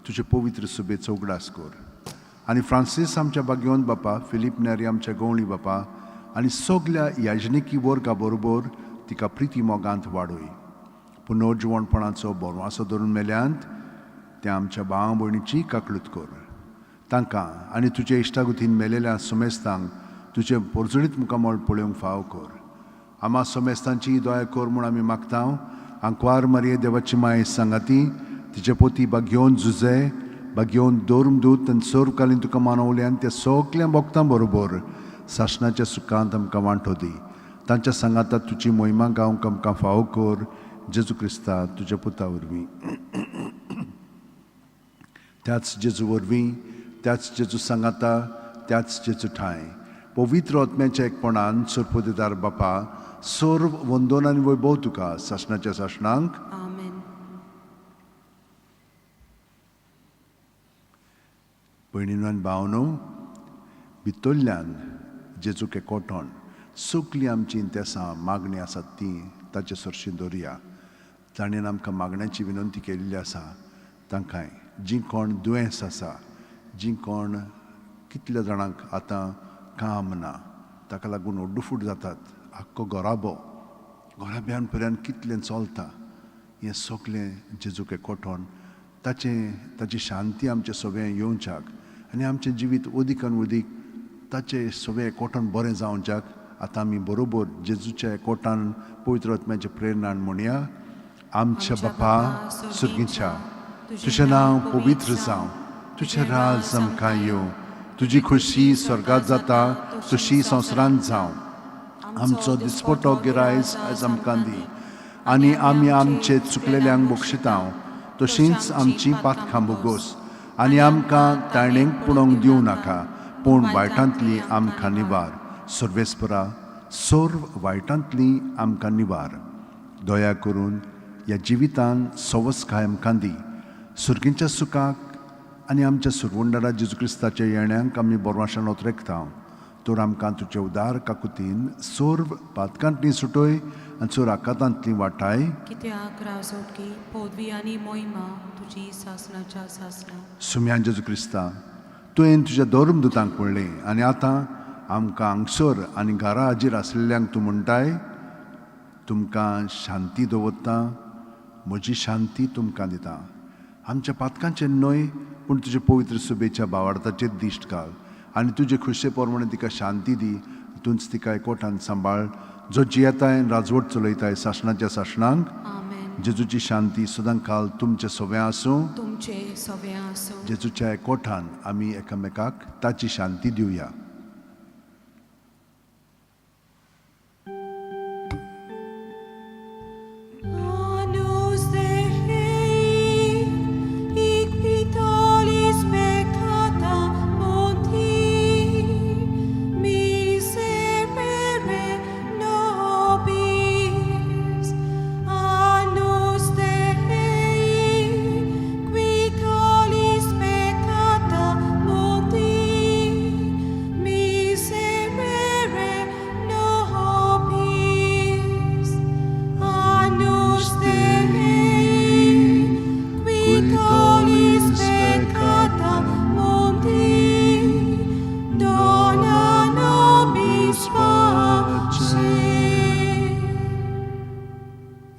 तुजे पवित्र सुबेचो उगडास कर. आनी फ्रांसीस आमच्या बागेवंत बापा, फिलीप नेरी आमच्या गवळी बापा आनी सगल्या याजनिकी वर्गा बरोबर तिका प्रिती मोगांत वाडय. पुनर्जीवणपणाचो बोरवासो धरून मेल्यांत त्या आमच्या भावा भयणीची काकळूत कर. तांकां आनी तुजे इश्टागुतीन मेलेल्या समेस्तांक तुजे परजळीत मुखामळ पळोवंक फाव कर. आमा समेस्तांची दया कर म्हूण आमी मागता. आंकवार मारये देवाची माय सांगाती तिचे पोती बागेवन झुजे बागेवन दोरमदूत आनी सर्वकालीन तुका मानवल्यान त्या सगल्या भक्तां बरोबर सासणाच्या सुखांत आमकां वांटो दी. तांच्या सांगाताक तुजी मोहिमा गावंक आमकां फावो कर. जेजू क्रिस्ता तुज्या पुता वरवीं, त्याच जेजू वरवीं, त्याच जेजू सांगाता, त्याच जेजू ठाय पवित्र आत्म्याच्या एकपणान सरपदीदार बापा सर्व वंदन आनी वैभव तुका सासणाच्या सासणांक. आमेन. भयणीनो आनी भावनो, भितरल्यान जेजूक एकवटोन सगलीं आमची इंतेसां मागणी आसात ती ताचे सरशी दवरया. ताणें आमकां मागण्याची विनंती केल्ली आसा. तांकांय जीं कोण दुयेंस आसा, जीं कोण कितल्या जाणांक आतां काम ना, ताका लागून ओड्डूफूट जातात, आख्खो घोराब्यान पर्यंत कितलें चलता, हें सगलें जेजूक एकवटोन ताची शांती आमचे सगळें येवच्याक आनी आमचें जिवीत उदीकान उदीक ताचे सगळें एकवटोन बरें जावच्याक आतां आमी बरोबर जेजूच्या एकवटान पवित्र आत्म्याच्या प्रेरणान म्हणया. आमच्या बापा सुर्गीच्या, तुजें नांव पवित्र जावं, तुजें राज आमकां येवं, तुजी खुशी स्वर्गांत जाता तशी संवसारांत जावं. आमचो दिसपटो गिरायज आयज आमकां दी आनी आमी आमचे चुकलेल्यांक बक्षिता तशींच आमची पातखां बोगोस आनी आमकां तायणेक पुणोवंक दिवं नाका, पूण वायटांतली आमकां निवार. सर्वेस्परा सर्व वायटांतली आमकां निवार. दया करून ह्या जिवितान सवस काय आमकां दी. सुर्गीच्या सुखाक आनी आमच्या सुरवंडरा जेजू क्रिस्ताच्या येण्याक आमी बोरवाशान ओतरेकता. तर आमकां तुजे उदार काकुतीन सर्व पातकांतली सुटय आनी चोर आकातांतली वाटाय. कित्याक राजोटकी पदवी आनी मोहिमा तुजी सासणाच्या सासणा. सुम्यान जेजू क्रिस्ता, तुवें तुज्या धर्मदुतांक पळयलें आनी आतां आमकां हांगसर आनी घरा हाजीर आसलेल्यांक तूं म्हणटाय, तुमकां शांती दवरता, म्हजी शांती तुमकां दिता. आमच्या पातकांचेर न्हय पूण तुजे पवित्र सुबेच्या भावार्थाचेर दिश्ट घाल आनी तुजे खुशे प्रमाणे तिका शांती दी. हितूंच तिका एकवटान सांबाळ, जो जियेताय राजवट चलयताय सासणाच्या सासणांक. आमेन. जेजूची शांती सदांच काल तुमचे सगळें आसूं. तुमचे सगळें आसूं. जेजूच्या एकवटान आमी एकामेकाक ताची शांती दिवया.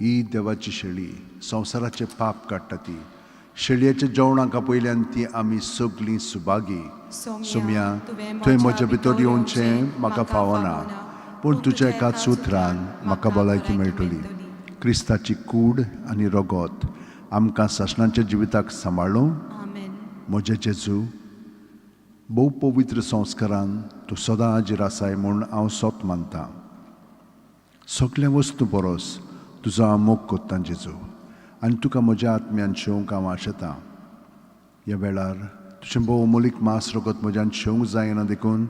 ही देवाची शेळी संवसाराचे पाप काडटा ती. शेळयेच्या जेवणाक पयल्यान ती आमी सगलीं सुभागी. सुम्या, तुवें म्हज्या भितर येवचें म्हाका फावना, पूण तुज्या एकाच उतरान म्हाका भलायकी मेळटली. क्रिस्ताची कूड आनी रगत आमकां सासणाच्या जिविताक सांबाळूं. आमेन. म्हजे जेजू, भोव पवित्र संस्कारान तूं सदां हाजीर आसाय म्हूण हांव सोत मानतां. सगल्या वस्तू परस तुजो हांव मोग कोत्तां जेजू, आनी तुका म्हज्या आत्म्यान शेवंक हांव आशेतां. ह्या वेळार तुजें भोवमोलीक मास रगत म्हज्यान शेवंक जायना देखून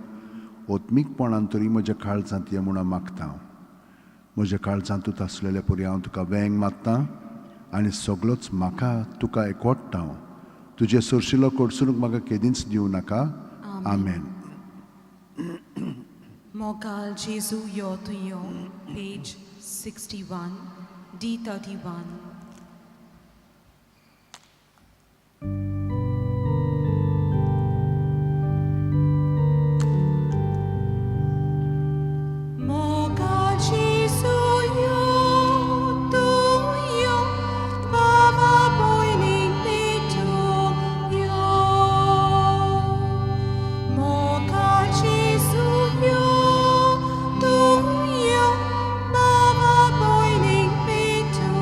ओत्मीकपणान तरी म्हज्या काळजांत ये म्हूण हांव मागतां म्हज्या काळजांतूच आसलेले परी हांव तुका वेंग मागतां आनी सगळोच म्हाका तुका एकवटता तुजे सुरशिलो कोडसूनूक म्हाका केदींच दिवं नाका आमेन. Mogal Jesu yo tu yo, page 61, D31. Mogal Jesu yo tu yo, Baba boiling petu yo. Mogal Jesu yo tu yo, Baba boiling petu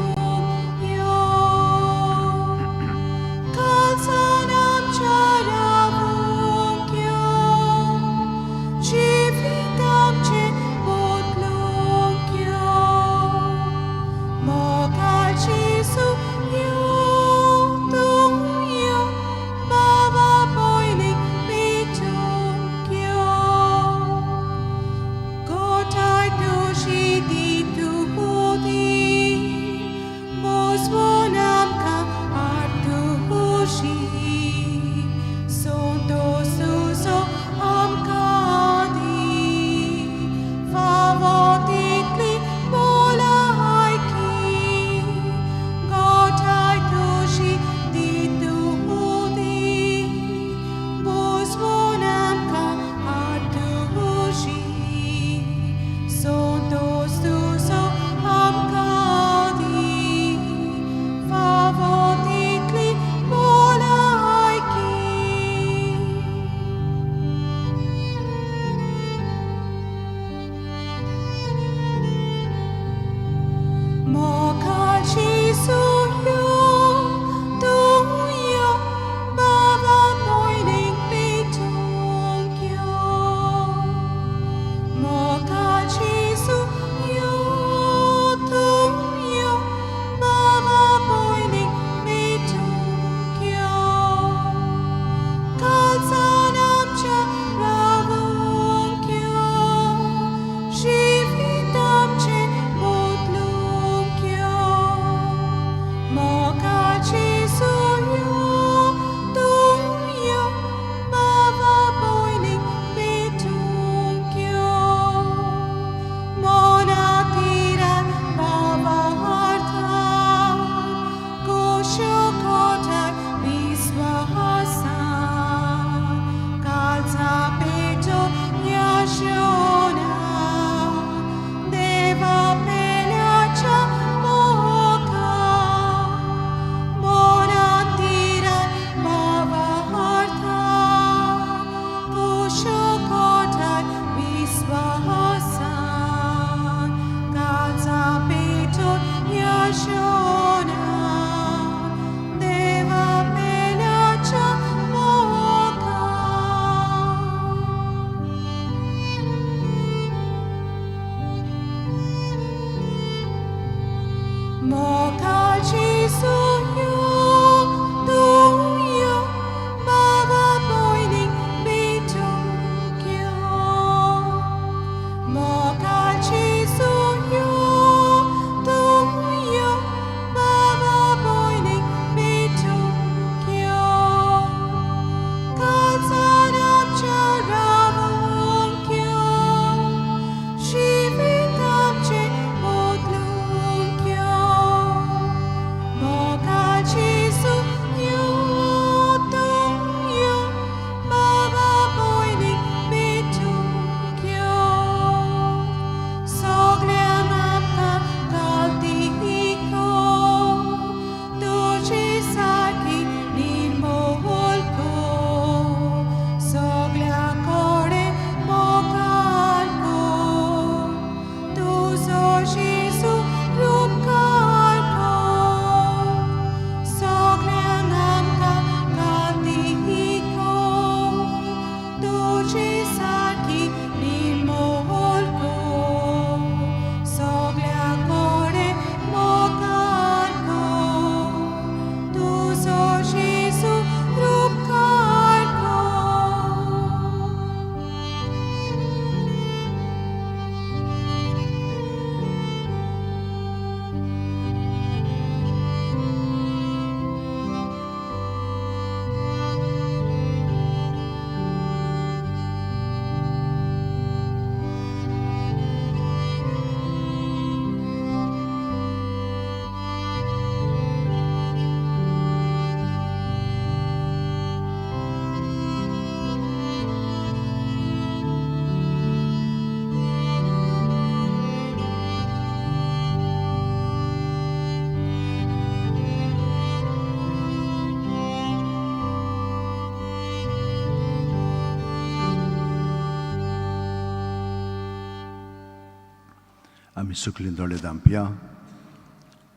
आमी सुकलीं दोळे धांपया.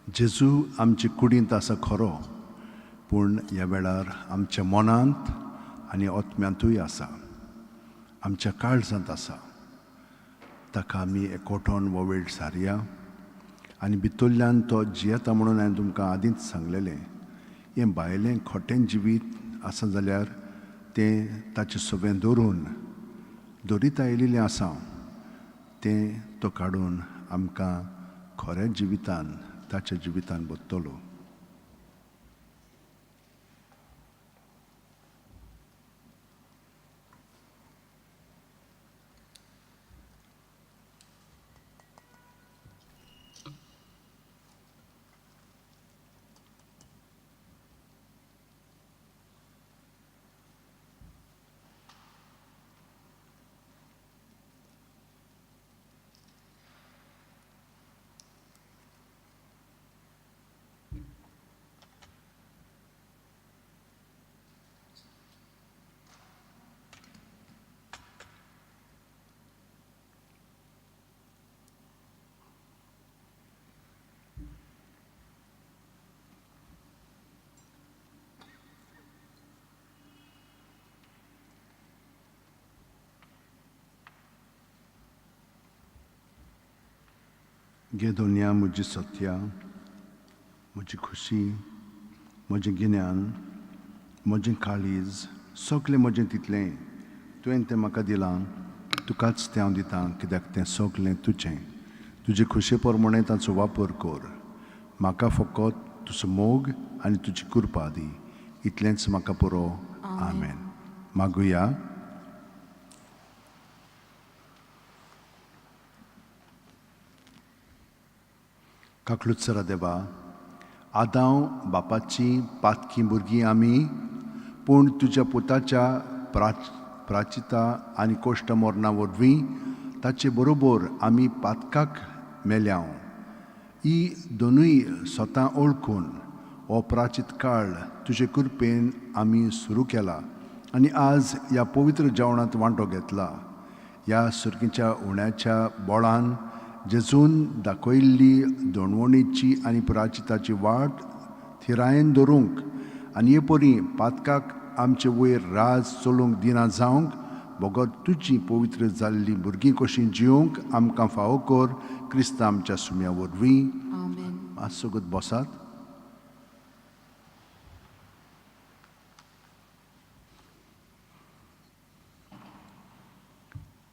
जेजू आमचे कुडींत आसा खरो, पूण ह्या वेळार आमच्या मनांत आनी आत्म्यांतूय आसा, आमच्या काळजांत आसा. ताका आमी एकवटोन वो वेळ सारया आनी भितरल्यान तो जियेता म्हणून हांवें तुमकां आदींच सांगलेलें. हें भायलें खोटें जिवीत आसा जाल्यार तें ताचे सोबें दवरीत आयिल्लें आसा, तें तो काडून आमकां खऱ्या जिवितान ताच्या जिवितान बदतलो. घे दोनिया म्हजी सत्या, म्हजी खुशी, म्हजें गिन्यान, म्हजें काळीज, सगलें म्हजें तितलें तुवें तें म्हाका दिलां. तुकाच तें हांव दितां, कित्याक तें सगलें तुजें. तुजे खुशे प्रमाणे ताचो वापर कर. म्हाका फकत तुजो मोग आनी तुजी कृपा दी. इतलेंच म्हाका पुरो. आमेन. मागुया. काकलुत्सरा देवा, आदांव बापाची पातकी भुरगीं आमी, पूण तुज्या पुताच्या प्राचिता आनी कोश्ट मरणा वरवीं ताचे बरोबर आमी पातकाक मेल्याव. ही दोनूय स्वता ओळखून हो प्राचीत काळ तुजे कृपेन आमी सुरू केला आनी आज ह्या पवित्र जेवणांत वांटो घेतला. ह्या सुरकेच्या उण्याच्या बोळान जेजून दाखयल्ली दोणवणेची आनी प्राचिताची वाट थिरायेन दवरूंक आनी हे परी पातकाक आमचे वयर राज चलूंक दिना जावंक बोगत तुजी पवित्र जाल्ली भुरगीं कशीं जिवंक आमकां फावो कर. क्रिस्त आमच्या सुम्या वरवीं. मातसो सोगत बसात.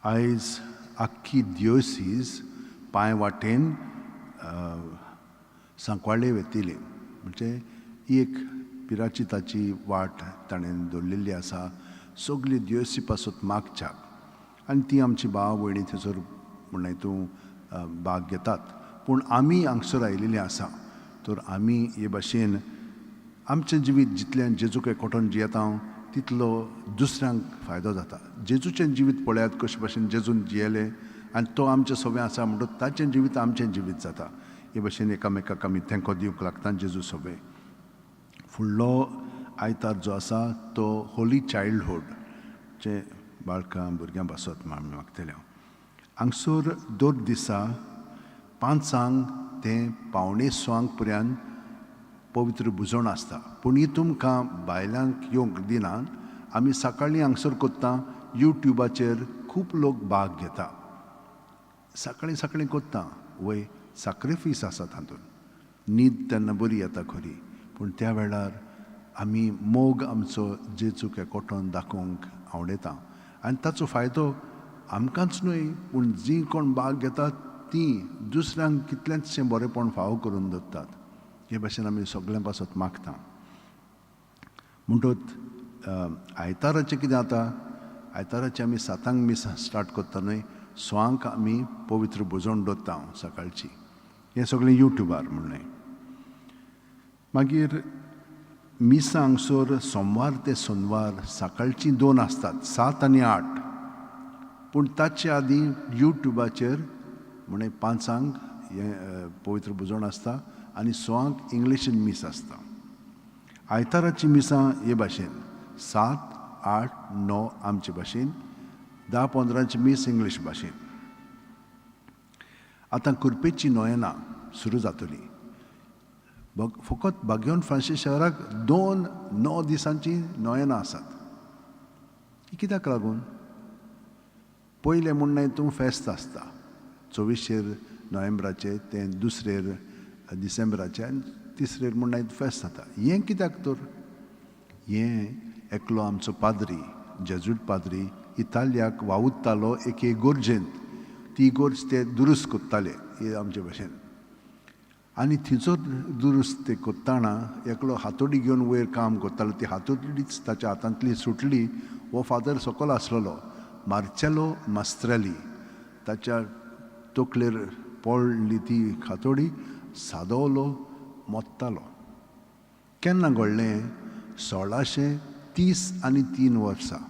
आयज आख्खी दियोसीस पांय वाटेन सांकवाळे वेतिली. म्हणजे ही एक पिराचिताची वाट ताणें दवरलेली आसा सगली दियोसी पासून मागच्याक, आनी ती आमची भाव भयणी थंयसर म्हण हितून भाग घेतात. पूण आमी हांगसर आयिल्लीं आसा, तर आमी हे भाशेन आमचें जिवीत जितलें जेजूक एकवटोन जियेता तितलो दुसऱ्यांक फायदो जाता. जेजूचें जिवीत पळयात कशे भाशेन जेजून जियेलें आनी तो आमचें सोबें आसा म्हणटच ताचें जिवीत आमचें जिवीत जाता. हे भाशेन एकामेकाक आमी तेंको दिवंक लागता जेजू सोबे. फुडलो आयतार जो आसा तो होली चायल्डहूड जे बाळकां भुरग्यां बसत म्हण आमी मागतले. हांगसर दर दिसा 5 ते 5:15 पर्यंत पवित्र बुजवण आसता. पूण ही तुमकां भायल्यांक येवंक दिनात. आमी सकाळीं हांगसर कोत्ता. यूट्यूबाचेर खूब लोक भाग घेता. सकाळीं कोत्ता. वय सॅक्रिफीस आसा तातूंत. न्हीद तेन्ना बरी येता खरी, पूण त्या वेळार आमी मोग आमचो जेजूक एकवटोन दाखोवंक आवडटा. आनी ताचो फायदो आमकांच न्हय, पूण जीं कोण भाग घेतात तीं दुसऱ्यांक कितलेंचशें बरेंपण फावो करून दवरतात. हे भाशेन आमी सगळ्यां पासत मागता. म्हणटच आयताराचें कितें जाता, आयताराचें आमी 7 मीस स्टार्ट कोत्ता न्हय, 6 आमी पवित्र बुजवण दवरता सकाळची. हें सगळें यूट्यूबार म्हणलें. मागीर मिसां हांगसर सोमवार ते शेनवार सकाळचीं 2 आसतात, 7 आनी 8. पूण ताचे आदीं यूट्यूबाचेर म्हणे 5 हें पवित्र बुजवण आसता आनी 6 इंग्लिशीन मीस आसता. आयताराची मिसां हे भाशेन 7, 8, 9 आमचे भाशेन, 10-15 मीस इंग्लीश भाशेन. आतां कुरपेची नोयनां सुरू जातलीं. फकत बागेवन फ्रांसीस शहराक 2 9 दिसांची नोयनां आसात. ही कित्याक लागून? पयलें म्हणणें तूं फेस्त आसता 24 नोव्हेंबराचें ते 2 डिसेंबराचें आनी 3 म्हणणें फेस्त जाता. हें कित्याक तर? हें एकलो आमचो पाद्री, जेजूट पाद्री इतालियाक वावुरतालो एक इगोर्जेंत. ती इगोर्ज ते दुरुस्त कोत्ताले हे आमचे भाशेन. आनी थिंचो दुरुस्त ते कोत्ताना एकलो हातोडी घेवन वयर काम करतालो. ती हातोडीच ताच्या हातांतली सुटली. हो फादर सकयल आसलेलो मार्चेलो मास्ट्रेली. ताच्या तकलेर पडली ती हातोडी, सादवलो, मोत्तालो. केन्ना घडलें? 1630 आनी 3 वर्सां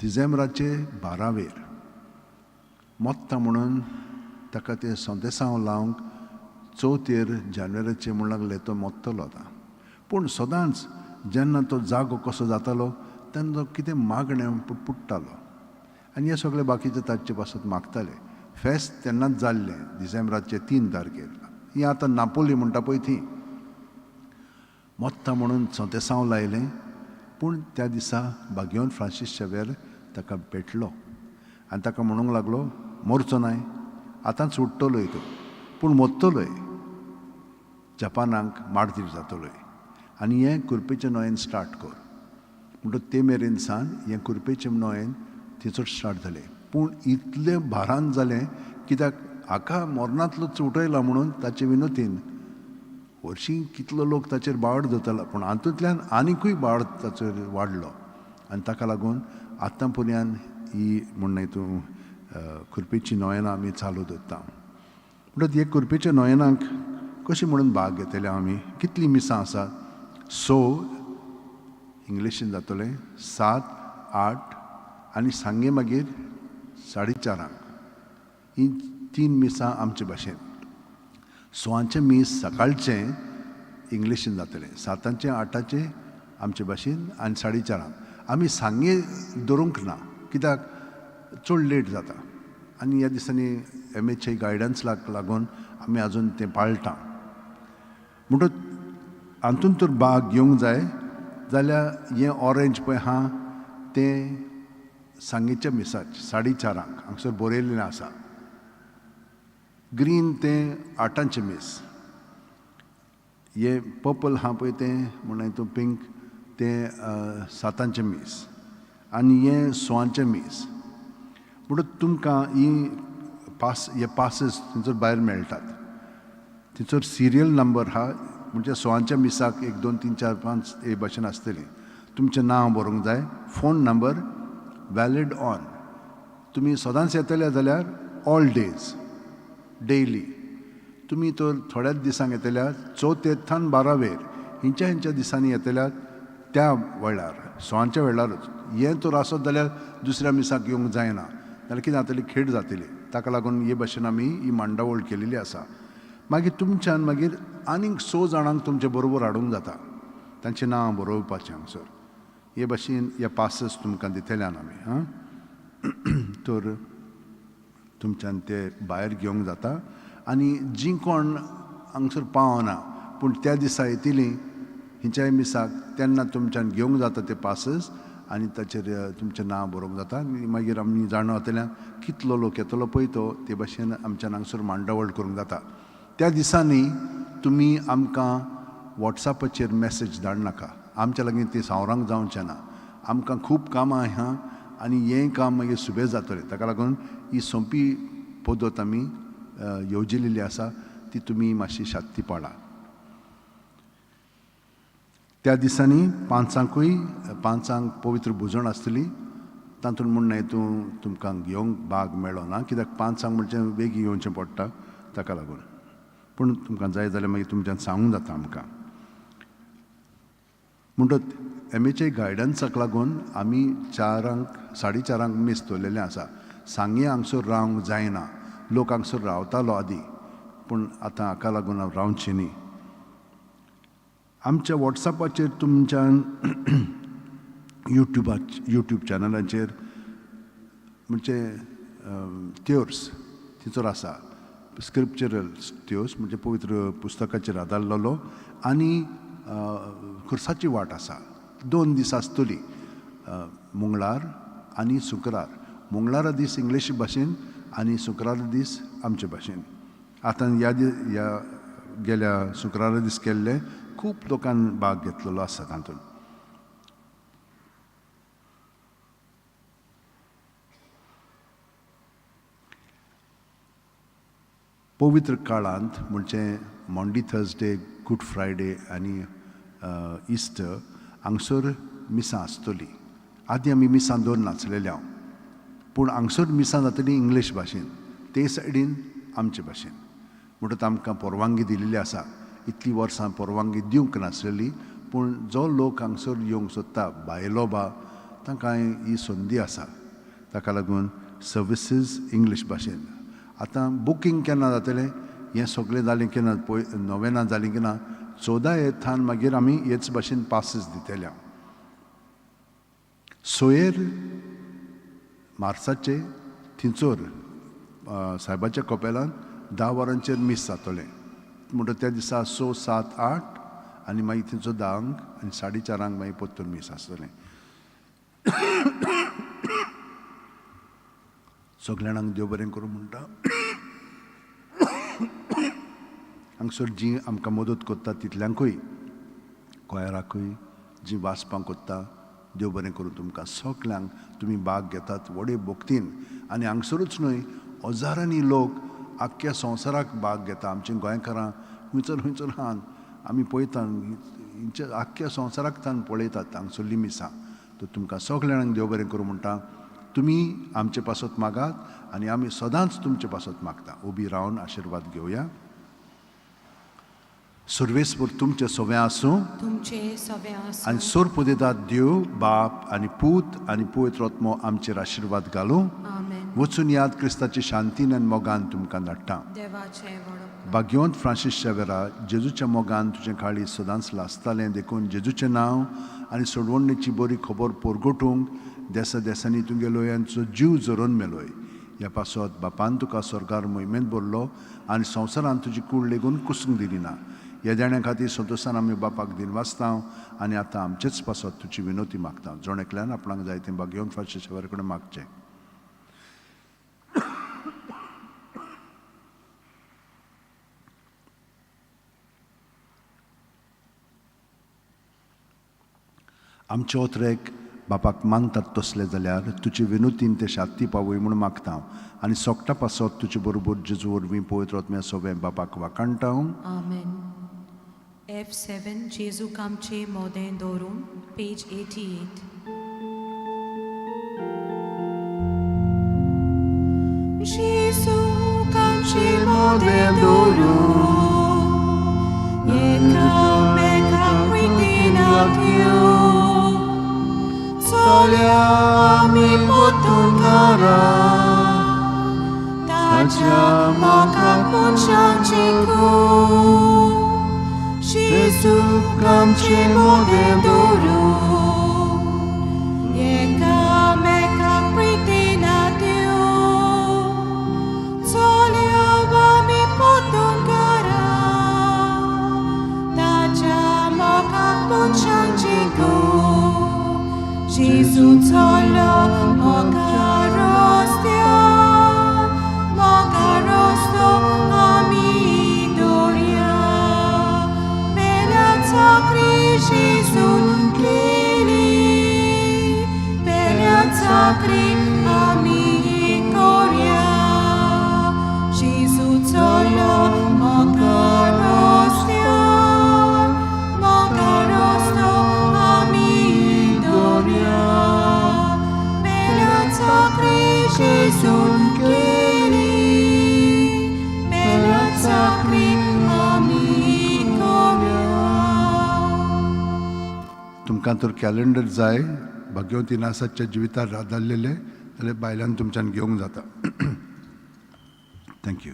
डिसेंबराचे 12 मोत्ता म्हणून ताका ते संदेसांव लावंक 4 जानेवारीचे म्हण लागले तो मोत्तलो आतां. पूण सदांच जेन्ना तो जागो कसो जातालो तेन्ना तो कितें मागणें पुट्टालो आनी हे सगळे बाकीचे ताचे पासत मागताले. फेस्त तेन्नाच जाल्लें डिसेंबराचे 3 तारखेर. ही आतां नापोली म्हणटा पळय थी मोत्ता म्हणून संदेसांव लायलें. पूण त्या दिसा बागेवन फ्रांसीस शेवेर ताका भेटलो आनी ताका म्हणूंक लागलो मरचो नाय, आतांच उठ्ठलोय तूं, पूण मोत्तलोय, जपानाक मारदीर जातलोय आनी हें कुरपेचें नोयेन स्टार्ट कर. म्हणटच ते मेरेन सावन हें कुरपेचें नोयेन थंयसर स्टार्ट जालें. पूण इतलें भारान जालें कित्याक हाका मरणांतलोच उठयला म्हणून ताचे विनोतीन हरशीं कितलो लोक ताचेर बावड जातालो. पूण हातूंतल्यान आनिकूय बावड ताचेर वाडलो आनी ताका लागून आतां पर्यान ही म्हणून तूं कुरपेची नोयनां आमी चालू दवरता. म्हणटच हे कुरपेच्या नोयनांक कशें म्हणून भाग घेतले आमी? कितलीं मिसां आसात? 6 इंग्लिशीन जातलें, 7, 8 आनी सांगे मागीर 4:30. ही 3 मिसां आमचे भाशेन. 6चें मीस सकाळचें इंग्लिशीन जातलें, 7चें 8चें आमचे भाशेन आनी 4:30. आमी सांगे दवरूंक ना कित्याक चड लेट जाता आनी ह्या दिसांनी MHA गायडन्साक लागून आमी आजून तें पाळटा. म्हणटच हातूंत तर भाग घेवंक जाय जाल्यार हें ऑरेंज पळय आहा तें सांगेच्या मिसाचें 4:30 हांगसर बरयल्लें आसा. ग्रीन तें 8चें मीस. हें पर्पल आहा पळय तें म्हणून तूं पिंक तें 7चें मीस आनी हें 6चें मीस. म्हणटच तुमकां हे पासीस थंयसर भायर मेळटात. थंयसर सिरियल नंबर आहा म्हणजे 6च्या मिसाक 1 2 3 4 5 हे भाशेन आसतली. तुमचें नांव बरोवंक जाय, फोन नंबर वॅलीड ऑन. तुमी सदांच येतले जाल्यार ऑल डेज डेली. तुमी तर थोड्याच दिसांक येतल्यार 4 12 हिंच्या दिसांनी येतल्यार त्या वेळार 6च्या वेळारूच. हें तर आसत जाल्यार दुसऱ्या मिसाक येवंक जायना जाल्यार कितें जातली खेड जातली. ताका लागून हे भाशेन आमी ही मांडावळ केलेली आसा. मागीर तुमच्यान मागीर आनीक 6 जाणांक तुमचे बरोबर हाडूंक जाता, तांचें नांव बरोवपाचें हांगसर. हे भाशेन हे पासस तुमकां दितल्यान आमी तर तुमच्यान ते भायर घेवंक जाता. आनी जीं कोण हांगसर पावना पूण त्या दिसा येतलीं हिंच्याय मिसाक तेन्ना तुमच्यान घेवंक जाता ते पासस आनी ताचेर तुमचें नांव बरोवंक जाता. आनी मागीर आमी जाणो जातल्यान कितलो लोक येतलो पळय तो ते भाशेन आमच्यान हांगसर मांडावळ करूंक जाता. त्या दिसांनी तुमी आमकां वॉट्सॅपाचेर मॅसेज धाडनाका. आमच्या लागीं ती सावरांक जावचें ना. आमकां खूब कामां आहा आनी हें काम मागीर सुबेज जातलें. ताका लागून ही सोंपी पद्दत आमी येवजिल्ली आसा ती तुमी मातशी शात्ती पाळा. त्या दिसांनी 5 पवित्र भुजण आसतली. तातूंत म्हणून तुमकां घेवंक भाग मेळ्ळो ना कित्याक 5 म्हणजे बेगीन येवचें पडटा ताका लागून. पूण तुमकां जाय जाल्यार मागीर तुमच्यान सांगूंक जाता आमकां. म्हणटच MHA गायडन्साक लागून आमी 4:30 मीस दवरलेलें आसा. सांगे हांगसर रावंक जायना. लोक हांगसर रावतालो आदीं पूण आतां हाका लागून हांव रावचें न्ही. आमच्या वॉट्सॅपाचेर तुमच्यान यूट्यूब चॅनलाचेर म्हणजे ट्युर्स थंयसर आसा. स्क्रिप्चरल्स त्योस म्हणजे पवित्र पुस्तकाचेर आदारलेलो आनी खुर्साची वाट आसा 2 दीस आसतली मंगळार आनी शुक्रार मंगळारा दीस इंग्लीश भाशेन आनी शुक्रारा दीस आमचे भाशेन आतां ह्या गेल्या शुक्रारा दीस केल्ले खूब लोकांनी भाग घेतलेलो आसा तातूंत पवित्र काळांत म्हणजे मॉन्डे थर्सडे गूड फ्रायडे आनी इस्टर हांगसर मिसां आसतली आदीं आमी मिसां 2 नाचलेले हांव पूण हांगसर मिसां जातली इंग्लीश भाशेन ते सायडीन आमचे भाशेन म्हणटच आमकां परवानगी दिलेली आसा इतलीं वर्सां परवानगी दिवंक नासलेली पूण जो लोक हांगसर येवंक सोदता भायलो बा तांकां ही संदी आसा ताका लागून सर्विसीस इंग्लीश भाशेन आतां बुकींग केन्ना जातलें हें सगळें जालें की ना नोवेना जालीं की ना 14 येथान मागीर आमी हेच भाशेन पासीस दितले सोयेर मार्चाचे थिंचोर सायबाच्या कपेलान 10 वरांचेर मीस जातलें म्हणटच त्या दिसा 6, 7, 8 आनी मागीर थिंचो 10 आनी 4:30 मागीर परतून मीस आसतलें सगळ्यांक देव बरें करूं म्हणटा हांगसर जीं आमकां मदत करता तितल्यांकूय कोयराकूय जीं वाचपाक कोत्ता देव बरें करूं तुमकां सगळ्यांक तुमी भाग घेतात व्हडे भक्तीन आनी हांगसरूच न्हय हजारांनी लोक आख्ख्या संवसाराक भाग घेता आमचीं गोंयकारां खंयचर हान आमी पळयता आख्ख्या संवसाराक तान पळयतात हांगसरलीं मिसां तर तुमकां सगळ्यांक देव बरें करूं म्हणटा तुमी आमचे पासत मागात आनी आमी सदांच तुमचे पासत मागता उबी रावन आशिर्वाद घेवया सर्वेस्पर तुमचे सवें आसूं तुमचे सवे आसूं आनी सोर पुदेतात देव बाप आनी पूत आनी पवित्र आत्मो आमचेर आशिर्वाद घालूं आमेन वचून याद क्रिस्ताची शांतीन आनी मोगान तुमकां धाडटा देवाचे वडो भाग्यवंत फ्रांसीस शेवेरा जेजूच्या मोगान तुजें काळी सदांच लासतालें देखून जेजूचें नांव आनी सोडवणेची बरी खबर पोरगोटूंक देसांनी तुमगे लोयांचो जीव जोरोवन मेलोय ह्या पासत बापान तुका स्वर्गार मोहिमेंत भरलो आनी संवसारान तुजी कूड लेगून कुसूंक दिली ना ह्या जाण्या खातीर संतोशान आमी बापाक दिनवासता आनी आतां आमचेच पासत तुजी विनोती मागता जोण एकल्यान आपणाक जाय तें भाग्यवंत फ्रांसीस शेवेरा कडेन मागचें आमचे ओत्रेक बापाक मानतात तसले जाल्यार तुजे विनोतीन ते शांती पावय म्हूण मागता आनी सोगटा पासत तुजे बरोबर जेजू वरवीं पवित्र आत्म्या सवें बापाक वाकाणटा आमेन F7 जेजू आमचे मोदें दवरून पेज 88 जेजू आमचे मोदें दवरून एकामेकाक विटेना दिवं आमी potun kara Tacia moga początku Jezu kamcie modę doru Jeka meka priti na Dio Solia wami potun kara Tacia moga początku Jezu colo moga rosto ami doria Peľaca kríž Jezu kili Peľaca kríž ami koria Jezu colo moga rosto ami doria Peľaca kríž Jezu kili Peľaca kríž ami koria तुमकां तर कॅलेंडर जाय भाग्यवंती नासाच्या जिवितार आदारलेले जाल्यार बायलांक तुमच्यान घेवंक जाता थँक्यू